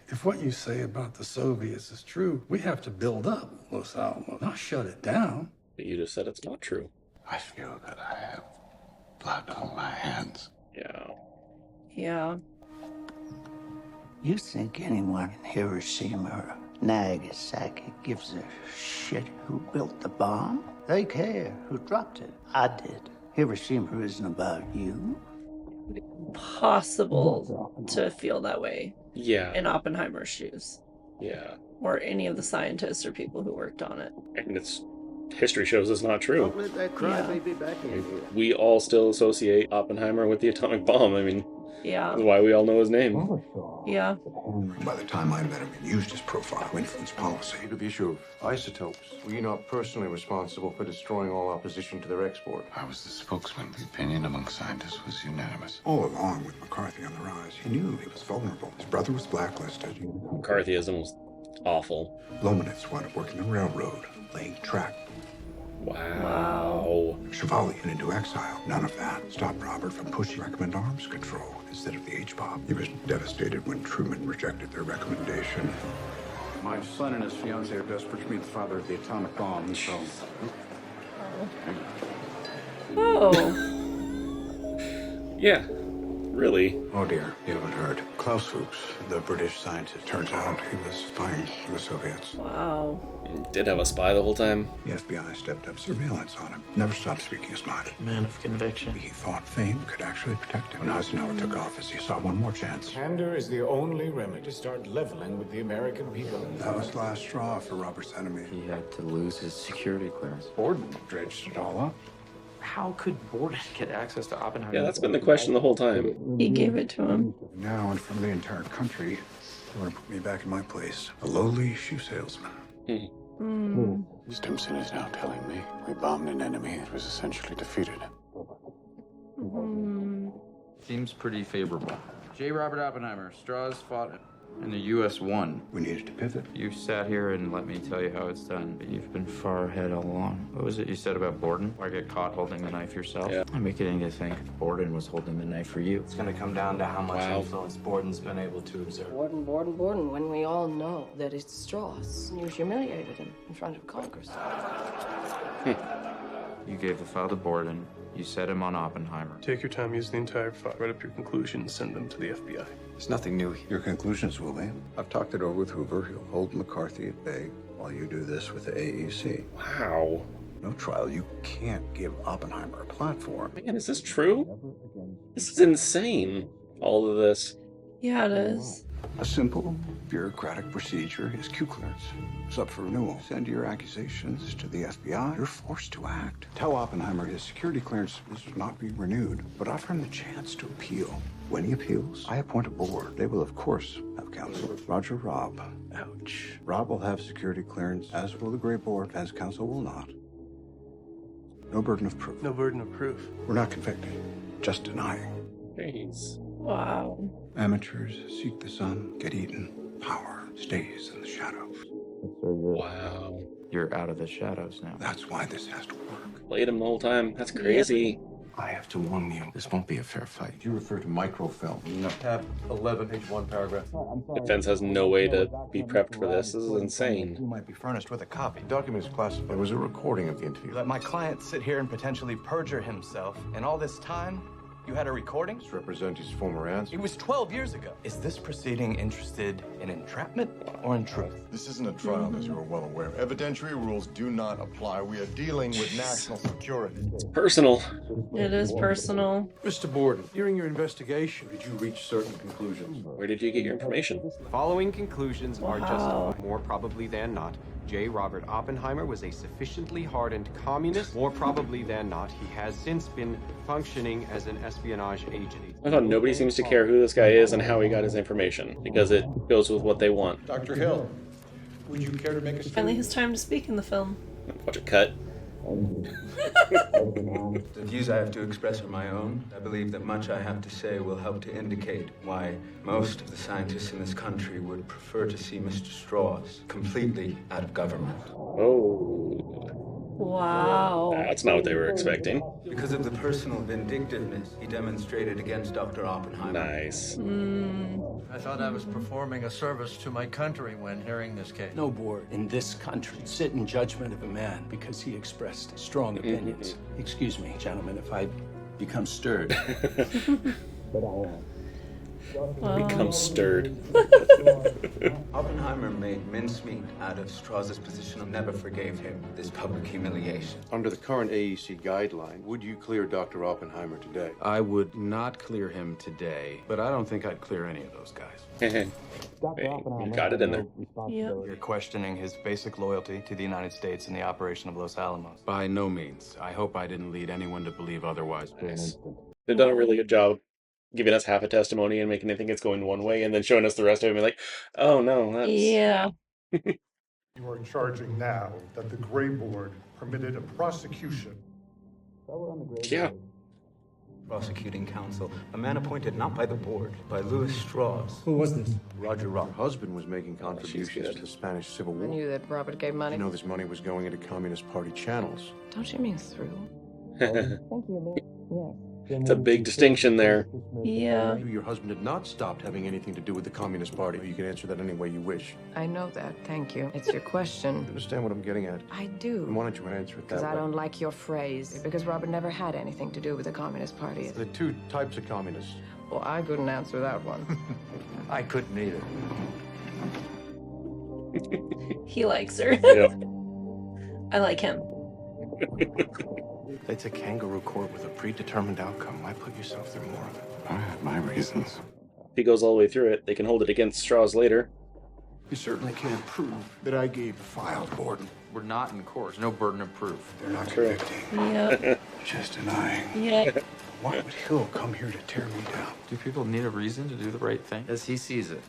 If what you say about the Soviets is true, we have to build up Los Alamos, not shut it down. But you just said it's not true. I feel that I have blood on my hands. Yeah. Yeah. You think anyone in Hiroshima or Nagasaki gives a shit who built the bomb? They care who dropped it. I did. Hiroshima isn't about you. Possible to feel that way. Yeah. In Oppenheimer's shoes. Yeah. Or any of the scientists or people who worked on it. And history shows it's not true. Don't let that crybaby back in here. We all still associate Oppenheimer with the atomic bomb. I mean, yeah. That's why we all know his name. Yeah. By the time I met him and used his profile to influence policy. The issue of isotopes. Were you not personally responsible for destroying all opposition to their export? I was the spokesman. The opinion among scientists was unanimous. All along, with McCarthy on the rise, he knew he was vulnerable. His brother was blacklisted. McCarthyism was awful. Lomanitz wound up working the railroad, laying track. Wow. Chevalier into exile. None of that stopped Robert from pushing recommend arms control instead of the H-bomb. He was devastated when Truman rejected their recommendation. My son and his fiancée are desperate to meet the father of the atomic bomb, so... Oh. Yeah. Really? Oh dear, you haven't heard. Klaus Fuchs, the British scientist, turns out he was spying for the Soviets. Wow. Did have a spy the whole time? The FBI stepped up surveillance on him. Never stopped speaking his mind. Man of conviction. He thought fame could actually protect him. When Eisenhower took office, he saw one more chance. Candor is the only remedy to start leveling with the American people. That was the last straw for Robert's enemy. He had to lose his security clearance. Borden dredged it all up. How could Borden get access to Oppenheimer? Yeah, that's been the question the whole time. He gave it to him. Now, in front of the entire country, they want to put me back in my place. A lowly shoe salesman. Stimson is now telling me we bombed an enemy that was essentially defeated. Seems pretty favorable. J. Robert Oppenheimer, straws fought and the U.S. won. We needed to pivot. You sat here and let me tell you how it's done, but you've been far ahead all along. What was it you said about Borden? Or get caught holding the knife yourself? Yeah. I'm beginning to think Borden was holding the knife for you. It's going to come down to how much influence Borden's been able to exert. Borden, when we all know that it's Strauss. You humiliated him in front of Congress. You gave the file to Borden. You set him on Oppenheimer. Take your time, use the entire file. Write up your conclusions, send them to the FBI. There's nothing new here. Your conclusions will be. I've talked it over with Hoover. He'll hold McCarthy at bay while you do this with the AEC. Wow. No trial. You can't give Oppenheimer a platform. Man, is this true? This is insane. All of this. Yeah, it is. A simple bureaucratic procedure is Q clearance. It's up for renewal. Send your accusations to the FBI. You're forced to act. Tell Oppenheimer his security clearance is not being renewed, but offer him the chance to appeal. When he appeals, I appoint a board. They will, of course, have counsel. Roger Robb. Ouch. Robb will have security clearance, as will the Gray Board, as counsel will not. No burden of proof. No burden of proof. We're not convicting, just denying. Jeez. Wow. Amateurs seek the sun, get eaten. Power stays in the shadows. Wow. You're out of the shadows now. That's why this has to work. Played him the whole time. That's crazy. I have to warn you, this won't be a fair fight. You refer to microfilm. No. Tab 11, page 1, paragraph. Defense has no way to be prepped for this. This is insane. You might be furnished with a copy. The document is classified. It was a recording of the interview. Let my client sit here and potentially perjure himself, and all this time, you had a recording? This represents his former answer. It was 12 years ago. Is this proceeding interested in entrapment or in truth? This isn't a trial, as you are well aware. Evidentiary rules do not apply. We are dealing with national security. It's personal. It is personal. Mr. Borden, during your investigation, did you reach certain conclusions? Where did you get your information? Following conclusions are Wow. justified. More probably than not, J. Robert Oppenheimer was a sufficiently hardened communist. More probably than not, he has since been functioning as an espionage agent. I thought nobody seems to care who this guy is and how he got his information, because it goes with what they want. Dr. Hill, would you care to make a Finally his time to speak in the film. Watch it cut. The views I have to express are my own. I believe that much I have to say will help to indicate why most of the scientists in this country would prefer to see Mr. Strauss completely out of government. Oh. Wow. That's not what they were expecting. Because of the personal vindictiveness he demonstrated against Dr. Oppenheimer. Nice. I thought I was performing a service to my country when hearing this case. No board in this country sit in judgment of a man because he expressed strong opinions. Excuse me, gentlemen, if I become stirred. But I am. Become stirred. Oppenheimer made mincemeat out of Strauss's position and never forgave him this public humiliation. Under the current AEC guideline, would you clear Dr. Oppenheimer today? I would not clear him today, but I don't think I'd clear any of those guys. You got it in there. You're questioning his basic loyalty to the United States and the operation of Los Alamos. By no means. I hope I didn't lead anyone to believe otherwise for an instant. They've done a really good job giving us half a testimony and making it think it's going one way, and then showing us the rest of it and be like, oh no, that's... Yeah. You are charging now that the Gray Board permitted a prosecution. Yeah. Prosecuting counsel, a man appointed not by the board, by Louis Strauss. Who was this? Roger Rock. Her husband was making contributions to the Spanish Civil I War. knew that Robert gave money. You know this money was going into Communist Party channels. Don't you mean through? It's Thank you, yes. a big distinction there. Yeah. Your husband had not stopped having anything to do with the Communist Party. You can answer that any way you wish. I know that, thank you. It's your question. You understand what I'm getting at? I do. Why don't you answer it that Because I way? don't like your phrase. Because Robert never had anything to do with the Communist Party. The two types of communists. Well, I couldn't answer that one. I couldn't either. He likes her. Yep. I like him. It's a kangaroo court with a predetermined outcome. Why put yourself through more of it? I have my reasons. If he goes all the way through it, they can hold it against Strauss later. You certainly can't prove that I gave the file to Borden. We're not in court. There's no burden of proof. They're not True. convicting. Yep. Just denying. Yep. Why would Hill come here to tear me down? Do people need a reason to do the right thing? As he sees it.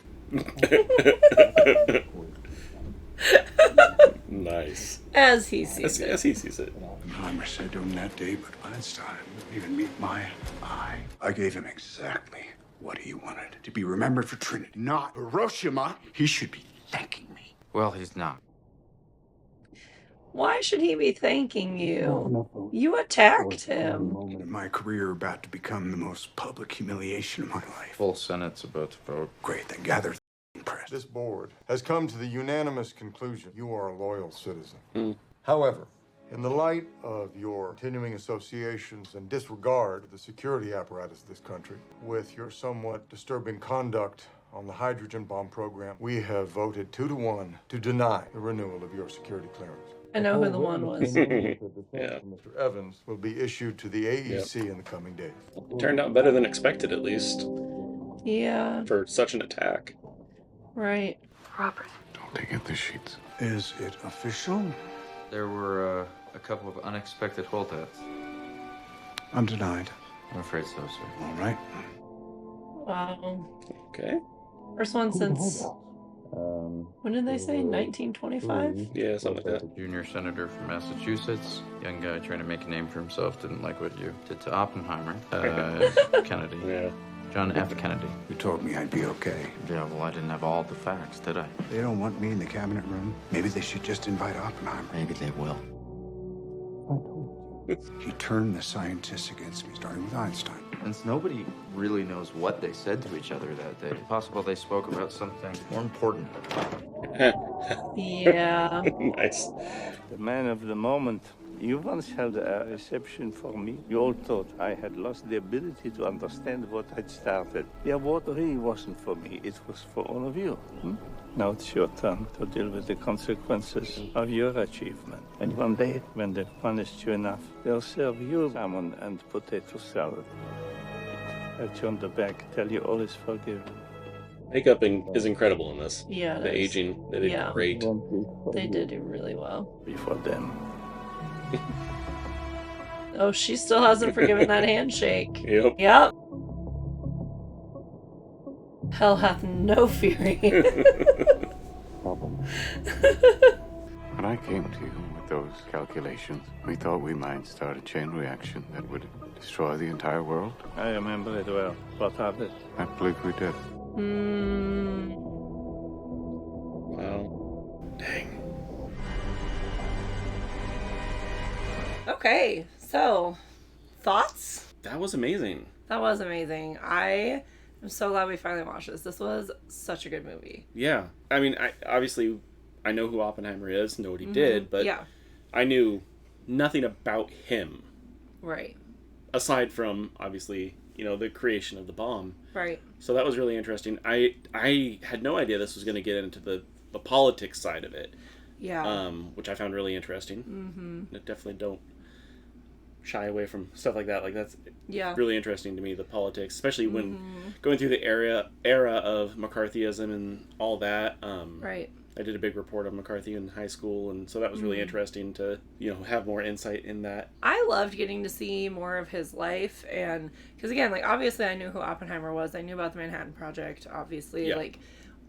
Nice. As he sees it. As he sees it. Oppenheimer said to him that day, but by this time, he didn't even meet my eye. I gave him exactly what he wanted. To be remembered for Trinity, not Hiroshima. He should be thanking me. Well, he's not. Why should he be thanking you? You attacked him. Moment in my career about to become the most public humiliation of my life. Full Senate's about to vote. Great, then gather the press. This board has come to the unanimous conclusion you are a loyal citizen. Mm. However, in the light of your continuing associations and disregard of the security apparatus of this country, with your somewhat disturbing conduct on the hydrogen bomb program, we have voted 2-1 to deny the renewal of your security clearance. I know who the one was. Yeah. Mr. Evans will be issued to the AEC in the coming days. It turned out better than expected, at least, Yeah. for such an attack. Right. Robert. Don't they get the sheets? Is it official? There were a couple of unexpected holdouts. I'm denied. I'm afraid so, sir. All right. Wow. Okay. First one since, when did they say? 1925? Yeah, something like that. Junior senator from Massachusetts, young guy trying to make a name for himself, didn't like what you did to Oppenheimer. Kennedy. Yeah. John F. Kennedy. You told me I'd be okay. Yeah, well, I didn't have all the facts, did I? They don't want me in the cabinet room. Maybe they should just invite Oppenheimer. Maybe they will. He turned the scientists against me, starting with Einstein. Since nobody really knows what they said to each other that day, it's possible they spoke about something more important. Yeah. Nice. The man of the moment. You once held a reception for me. You all thought I had lost the ability to understand what had started. The award really wasn't for me. It was for all of you. Now it's your turn to deal with the consequences of your achievement. And one day, when they've punished you enough, they'll serve you salmon and potato salad. Pat you on the back, tell you all is forgiven. Makeup is incredible in this. Yeah, The it is. aging, they did Yeah. great. They did do really well. Before them. Oh, she still hasn't forgiven that handshake. Yep. Yep. Hell hath no fury. When I came to you with those calculations, we thought we might start a chain reaction that would destroy the entire world. I remember it well. What happened? I believe we did. Wow. Dang. Okay, so thoughts? That was amazing. That was amazing. I am so glad we finally watched this. This was such a good movie. Yeah. I mean, I know who Oppenheimer is, know what he did, but yeah. I knew nothing about him. Right. Aside from, obviously, the creation of the bomb. Right. So that was really interesting. I had no idea this was going to get into the politics side of it. Yeah. Which I found really interesting. Mm-hmm. I definitely don't shy away from stuff like that. Like, that's really interesting to me, the politics, especially when going through the era of McCarthyism and all that. Right. I did a big report on McCarthy in high school, and so that was really interesting to, have more insight in that. I loved getting to see more of his life, and because again, like, obviously I knew who Oppenheimer was. I knew about the Manhattan Project, obviously, like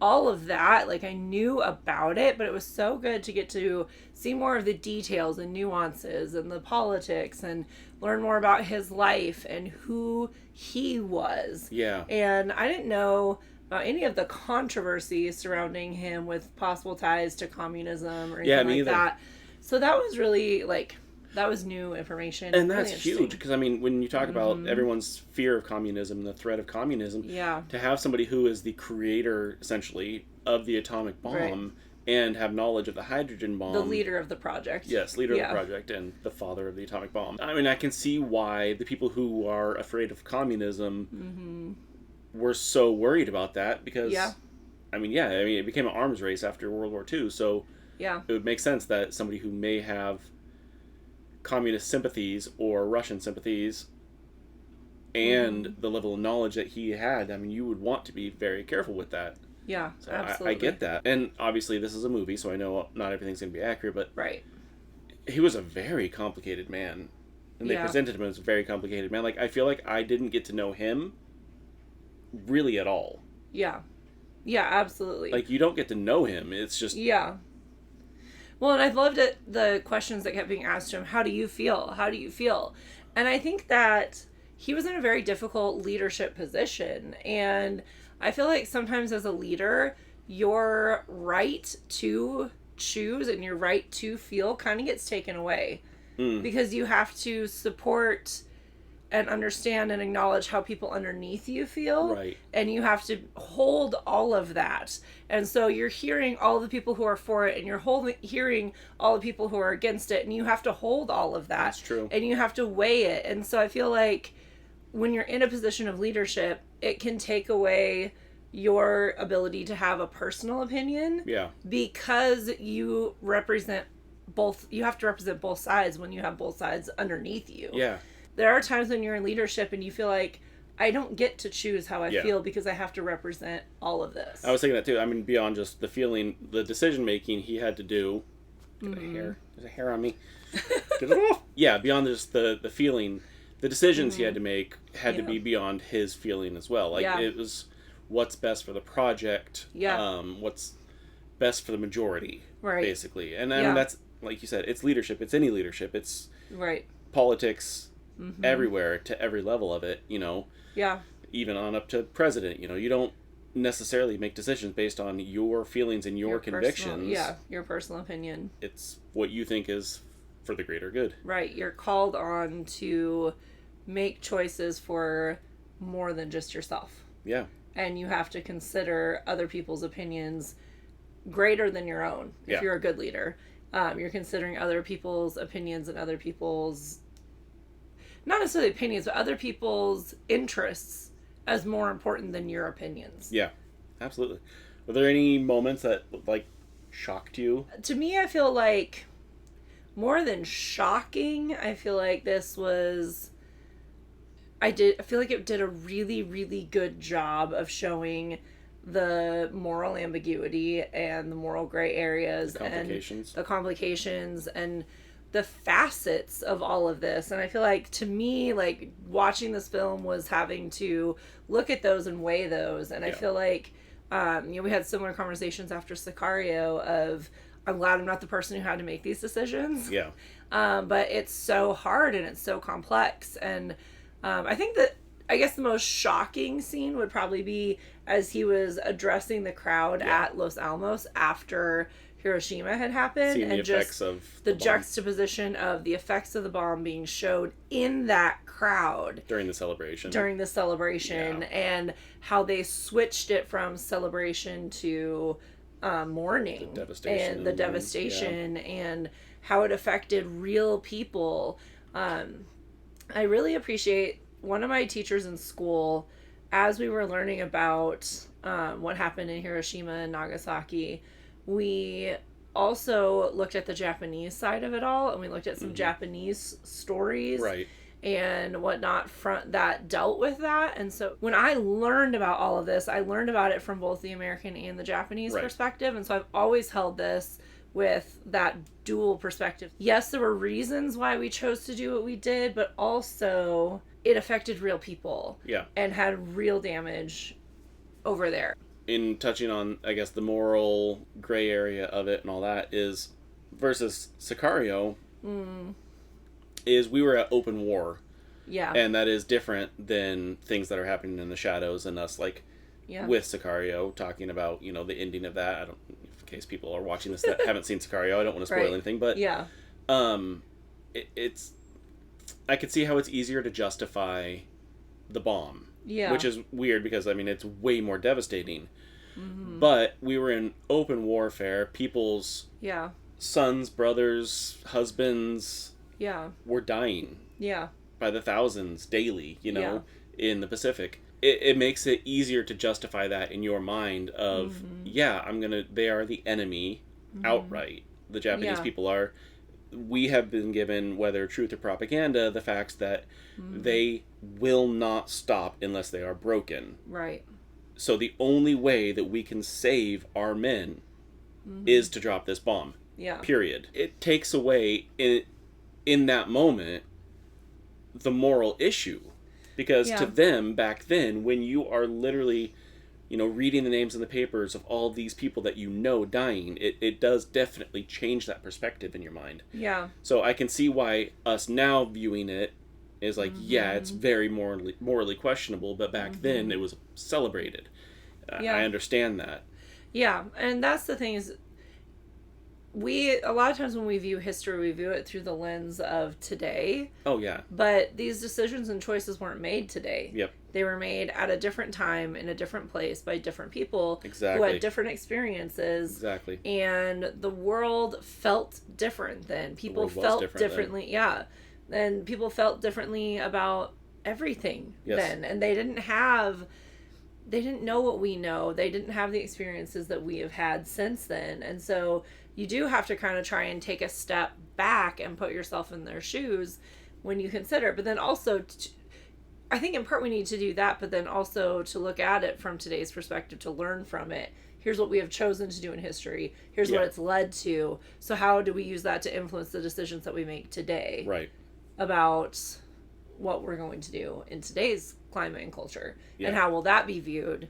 all of that, like I knew about it, but it was so good to get to see more of the details and nuances and the politics and learn more about his life and who he was. Yeah. And I didn't know about any of the controversy surrounding him with possible ties to communism or anything like that. So that was really, like, that was new information. And really that's huge, because, I mean, when you talk about everyone's fear of communism and the threat of communism, to have somebody who is the creator, essentially, of the atomic bomb and have knowledge of the hydrogen bomb. The leader of the project. Yes, leader of the project and the father of the atomic bomb. I mean, I can see why the people who are afraid of communism were so worried about that, because it became an arms race after World War II, so it would make sense that somebody who may have communist sympathies or Russian sympathies and the level of knowledge that he had, I mean, you would want to be very careful with that. Yeah, so absolutely. I get that. And obviously this is a movie, so I know not everything's going to be accurate, but he was a very complicated man. And they presented him as a very complicated man. Like, I feel like I didn't get to know him really at all. Yeah. Yeah, absolutely. Like, you don't get to know him. It's just... Yeah. Well, and I loved it, the questions that kept being asked to him. How do you feel? How do you feel? And I think that he was in a very difficult leadership position. And I feel like sometimes as a leader, your right to choose and your right to feel kind of gets taken away. Because you have to support and understand and acknowledge how people underneath you feel. Right. And you have to hold all of that. And so you're hearing all the people who are for it, and you're hearing all the people who are against it, and you have to hold all of that. That's true. And you have to weigh it. And so I feel like when you're in a position of leadership, it can take away your ability to have a personal opinion. Yeah. Because you represent both, you have to represent both sides when you have both sides underneath you. Yeah. There are times when you're in leadership and you feel like, I don't get to choose how I feel because I have to represent all of this. I was thinking that too. I mean, beyond just the feeling, the decision making he had to do. Get a hair. There's a hair on me. Get it off. Yeah, beyond just the feeling, the decisions he had to make had to be beyond his feeling as well. Like, it was what's best for the project. Yeah. What's best for the majority. Right. Basically. And I mean, that's, like you said, it's leadership. It's any leadership. It's politics everywhere to every level of it, Yeah. Even on up to president, you don't necessarily make decisions based on your feelings and your convictions. Your personal opinion. It's what you think is for the greater good. Right. You're called on to make choices for more than just yourself. Yeah. And you have to consider other people's opinions greater than your own if you're a good leader. You're considering other people's opinions and other people's, not necessarily opinions, but other people's interests as more important than your opinions. Yeah, absolutely. Were there any moments that, like, shocked you? To me, I feel like more than shocking, I feel like this was, I feel like it did a really, really good job of showing the moral ambiguity and the moral gray areas and the complications and the facets of all of this. And I feel like, to me, like, watching this film was having to look at those and weigh those. And I feel like, we had similar conversations after Sicario of, I'm glad I'm not the person who had to make these decisions. Yeah. But it's so hard and it's so complex. And I think that, I guess the most shocking scene would probably be as he was addressing the crowd at Los Alamos after Hiroshima had happened. Seeing and the effects of the juxtaposition of the effects of the bomb being showed in that crowd during the celebration. And how they switched it from celebration to mourning. The devastation and how it affected real people. I really appreciate one of my teachers in school, as we were learning about what happened in Hiroshima and Nagasaki, we also looked at the Japanese side of it all, and we looked at some Japanese stories and whatnot that dealt with that. And so when I learned about all of this, I learned about it from both the American and the Japanese perspective. And so I've always held this with that dual perspective. Yes, there were reasons why we chose to do what we did, but also it affected real people and had real damage over there. In touching on, I guess, the moral gray area of it and all that is, versus Sicario, is we were at open war. Yeah. And that is different than things that are happening in the shadows, and us, like, with Sicario, talking about, you know, the ending of that. In case people are watching this that haven't seen Sicario, I don't want to spoil anything, but it's I could see how it's easier to justify the bomb. Yeah. Which is weird because, I mean, it's way more devastating. But we were in open warfare. People's sons, brothers, husbands were dying by the thousands daily, you know, in the Pacific. It makes it easier to justify that in your mind of, they are the enemy outright. The Japanese people are. We have been given, whether truth or propaganda, the facts that they will not stop unless they are broken. Right. So the only way that we can save our men is to drop this bomb. Yeah. Period. It takes away, in that moment, the moral issue. Because to them, back then, when you are literally, you know, reading the names in the papers of all these people that you know dying, it does definitely change that perspective in your mind. Yeah. So I can see why us now viewing it is like, it's very morally questionable, but back then it was celebrated. I understand that. Yeah, and that's the thing is, a lot of times when we view history, we view it through the lens of today. Oh, yeah. But these decisions and choices weren't made today. Yep. They were made at a different time, in a different place, by different people who had different experiences. Exactly. And the world felt different then. People felt differently. Then. Yeah. And people felt differently about everything then. And they didn't know what we know. They didn't have the experiences that we have had since then. And so you do have to kind of try and take a step back and put yourself in their shoes when you consider. But then also, I think in part we need to do that, but then also to look at it from today's perspective, to learn from it. Here's what we have chosen to do in history. Here's what it's led to. So how do we use that to influence the decisions that we make today? Right. About what we're going to do in today's climate and culture. And how will that be viewed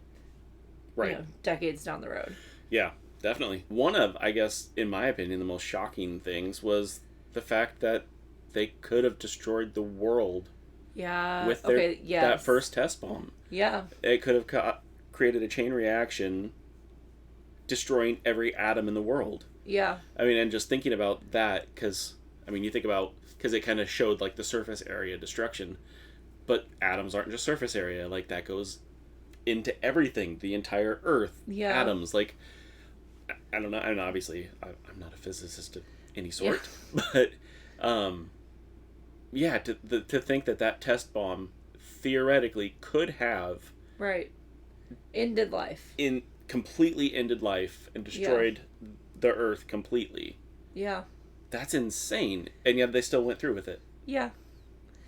decades down the road? Yeah, definitely. One of, I guess, in my opinion, the most shocking things was the fact that they could have destroyed the world with that first test bomb. Yeah. It could have created a chain reaction, destroying every atom in the world. Yeah. I mean, and just thinking about that, because, I mean, you think about, because it kind of showed, like, the surface area destruction, but atoms aren't just surface area. Like, that goes into everything, the entire Earth. Yeah. Atoms, like, I don't know, and obviously, I'm not a physicist of any sort, but, to think that test bomb theoretically could have ended life, completely ended life and destroyed the Earth completely. Yeah, that's insane, and yet they still went through with it. Yeah,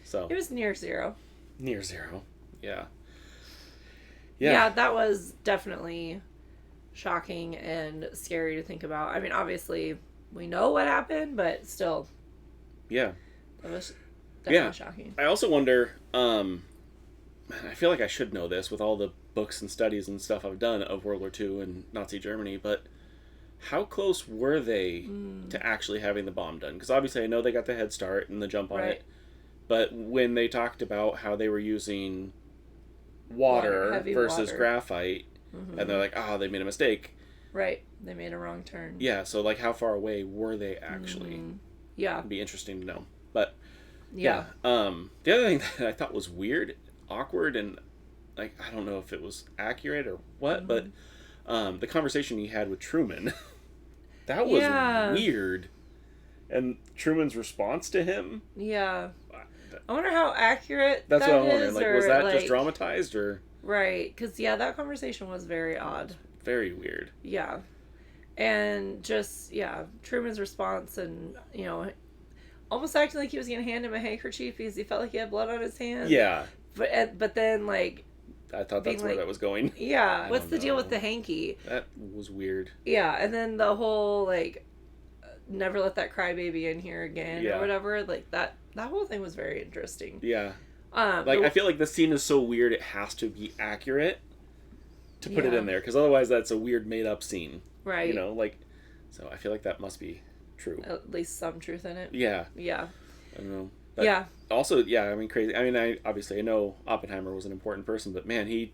so it was near zero. Yeah. Yeah, that was definitely shocking and scary to think about. I mean, obviously, we know what happened, but still. Yeah. That was definitely shocking. I also wonder, I feel like I should know this with all the books and studies and stuff I've done of World War II and Nazi Germany, but how close were they to actually having the bomb done? Because obviously I know they got the head start and the jump on it, but when they talked about how they were using water versus graphite, and they're like, they made a mistake. Right. They made a wrong turn. Yeah, so like how far away were they actually? Yeah. It'd be interesting to know. But yeah. The other thing that I thought was weird, awkward, and like I don't know if it was accurate or what, but the conversation he had with Truman, that was weird. And Truman's response to him. Yeah. I wonder how accurate that's that what I'm wondering. Like, was that like, just dramatized or? Right, because that conversation was very odd. Very weird. Yeah, and just Truman's response, and almost acting like he was gonna hand him a handkerchief because he felt like he had blood on his hand. Yeah. But then like. I thought that's where that was going. Yeah. What's the deal with the hanky? That was weird. Yeah, and then the whole like, never let that crybaby in here again or whatever. Like that whole thing was very interesting. Yeah. I feel like the scene is so weird it has to be accurate to put it in there, because otherwise that's a weird made up scene. Right. So I feel like that must be true. At least some truth in it. Yeah. Yeah. I don't know. But also, I mean, crazy. I mean, I know Oppenheimer was an important person, but man, he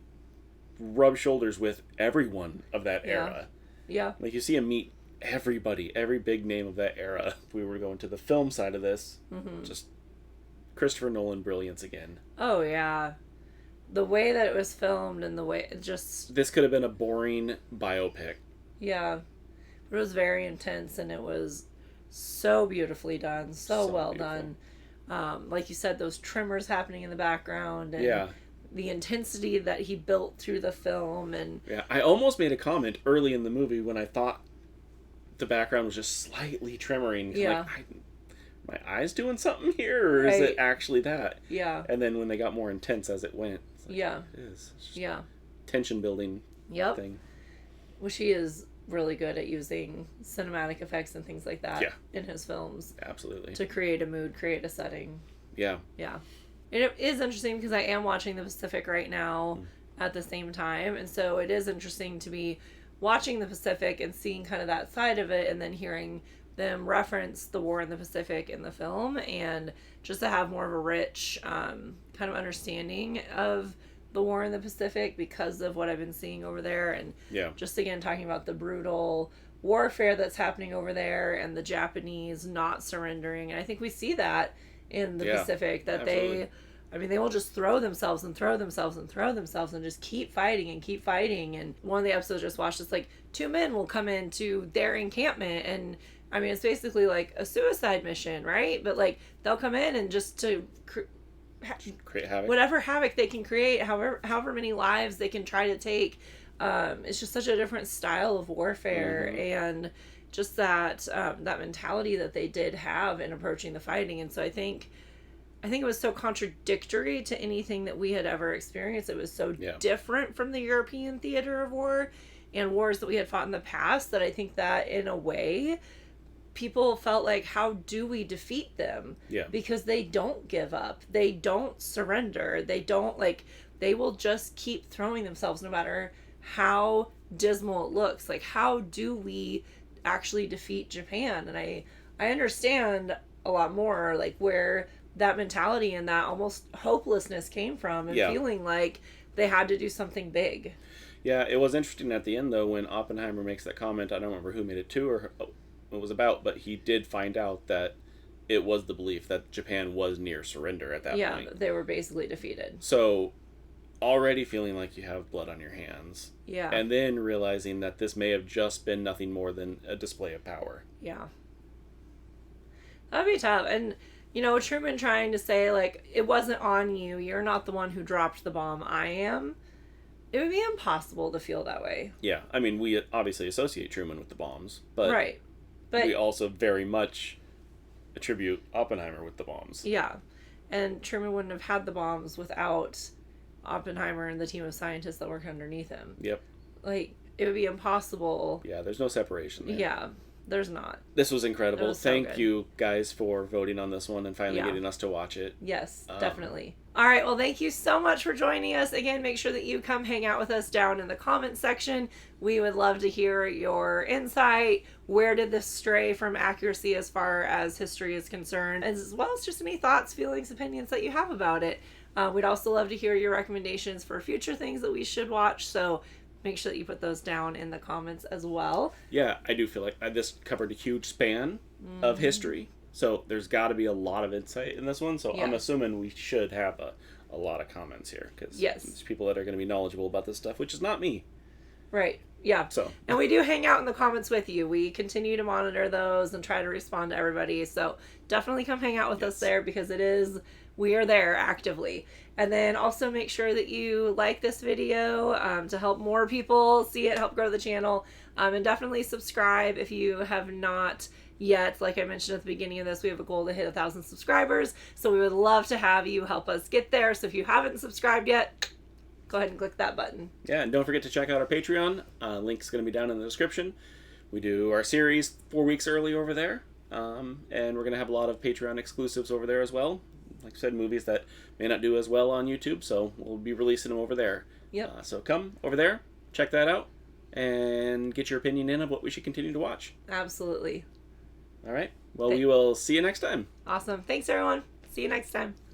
rubbed shoulders with everyone of that era. Yeah. Like you see him meet everybody, every big name of that era. If we were going to the film side of this, just Christopher Nolan brilliance again. Oh yeah, the way that it was filmed and the way it just. This could have been a boring biopic. Yeah, it was very intense and it was so beautifully done, so well beautiful. Done. Like you said, those tremors happening in the background and the intensity that he built through the film. And I almost made a comment early in the movie when I thought the background was just slightly tremoring. Like, my eyes doing something here, or is it actually that? Yeah. And then when they got more intense as it went, it's like, it is. It's just tension building thing. Which he is really good at using cinematic effects and things like that in his films. Absolutely. To create a mood, create a setting. Yeah. Yeah. And it is interesting because I am watching the Pacific right now at the same time. And so it is interesting to be watching the Pacific and seeing kind of that side of it, and then hearing them reference the war in the Pacific in the film, and just to have more of a rich kind of understanding of the war in the Pacific because of what I've been seeing over there, and just again talking about the brutal warfare that's happening over there and the Japanese not surrendering. And I think we see that in the Pacific, that they will just throw themselves and throw themselves and throw themselves and just keep fighting and keep fighting. And one of the episodes I just watched, it's like 2 men will come into their encampment, and I mean, it's basically like a suicide mission, right? But like they'll come in and just to create havoc, whatever havoc they can create, however many lives they can try to take. It's just such a different style of warfare, and just that that mentality that they did have in approaching the fighting. And so I think it was so contradictory to anything that we had ever experienced. It was so different from the European theater of war and wars that we had fought in the past, that I think that in a way people felt like, how do we defeat them? Yeah. Because they don't give up. They don't surrender. They don't, like, they will just keep throwing themselves no matter how dismal it looks. Like, how do we actually defeat Japan? And I understand a lot more, like, where that mentality and that almost hopelessness came from, and feeling like they had to do something big. Yeah, it was interesting at the end, though, when Oppenheimer makes that comment. I don't remember who made it to or it was about, but he did find out that it was the belief that Japan was near surrender at that point. Yeah, they were basically defeated. So already feeling like you have blood on your hands. Yeah. And then realizing that this may have just been nothing more than a display of power. Yeah. That'd be tough. And, Truman trying to say, like, it wasn't on you. You're not the one who dropped the bomb. I am. It would be impossible to feel that way. Yeah. I mean, we obviously associate Truman with the bombs, but... Right. But we also very much attribute Oppenheimer with the bombs. Yeah. And Truman wouldn't have had the bombs without Oppenheimer and the team of scientists that work underneath him. Yep. Like, it would be impossible. Yeah, there's no separation there. Yeah, there's not. This was incredible. was so Thank good. you guys for voting on this one and finally Yeah. getting us to watch it. Yes, definitely. All right, well, thank you so much for joining us. Again, make sure that you come hang out with us down in the comment section. We would love to hear your insight. Where did this stray from accuracy as far as history is concerned? As well as just any thoughts, feelings, opinions that you have about it. We'd also love to hear your recommendations for future things that we should watch. So make sure that you put those down in the comments as well. Yeah, I do feel like this covered a huge span of history. So there's got to be a lot of insight in this one. So I'm Yeah. assuming we should have a lot of comments here. Because Yes. there's people that are going to be knowledgeable about this stuff, which is not me. Right. Yeah. So. And we do hang out in the comments with you. We continue to monitor those and try to respond to everybody. So definitely come hang out with us there because we are there actively. And then also make sure that you like this video to help more people see it, help grow the channel. And definitely subscribe if you have not yet. Like I mentioned at the beginning of this, we have a goal to hit 1,000 subscribers. So we would love to have you help us get there. So if you haven't subscribed yet, go ahead and click that button. Yeah, and don't forget to check out our Patreon. Link's going to be down in the description. We do our series 4 weeks early over there. And we're going to have a lot of Patreon exclusives over there as well. Like I said, movies that may not do as well on YouTube, so we'll be releasing them over there. Yep. So come over there, check that out, and get your opinion in of what we should continue to watch. Absolutely. All right. Well, we will see you next time. Awesome. Thanks, everyone. See you next time.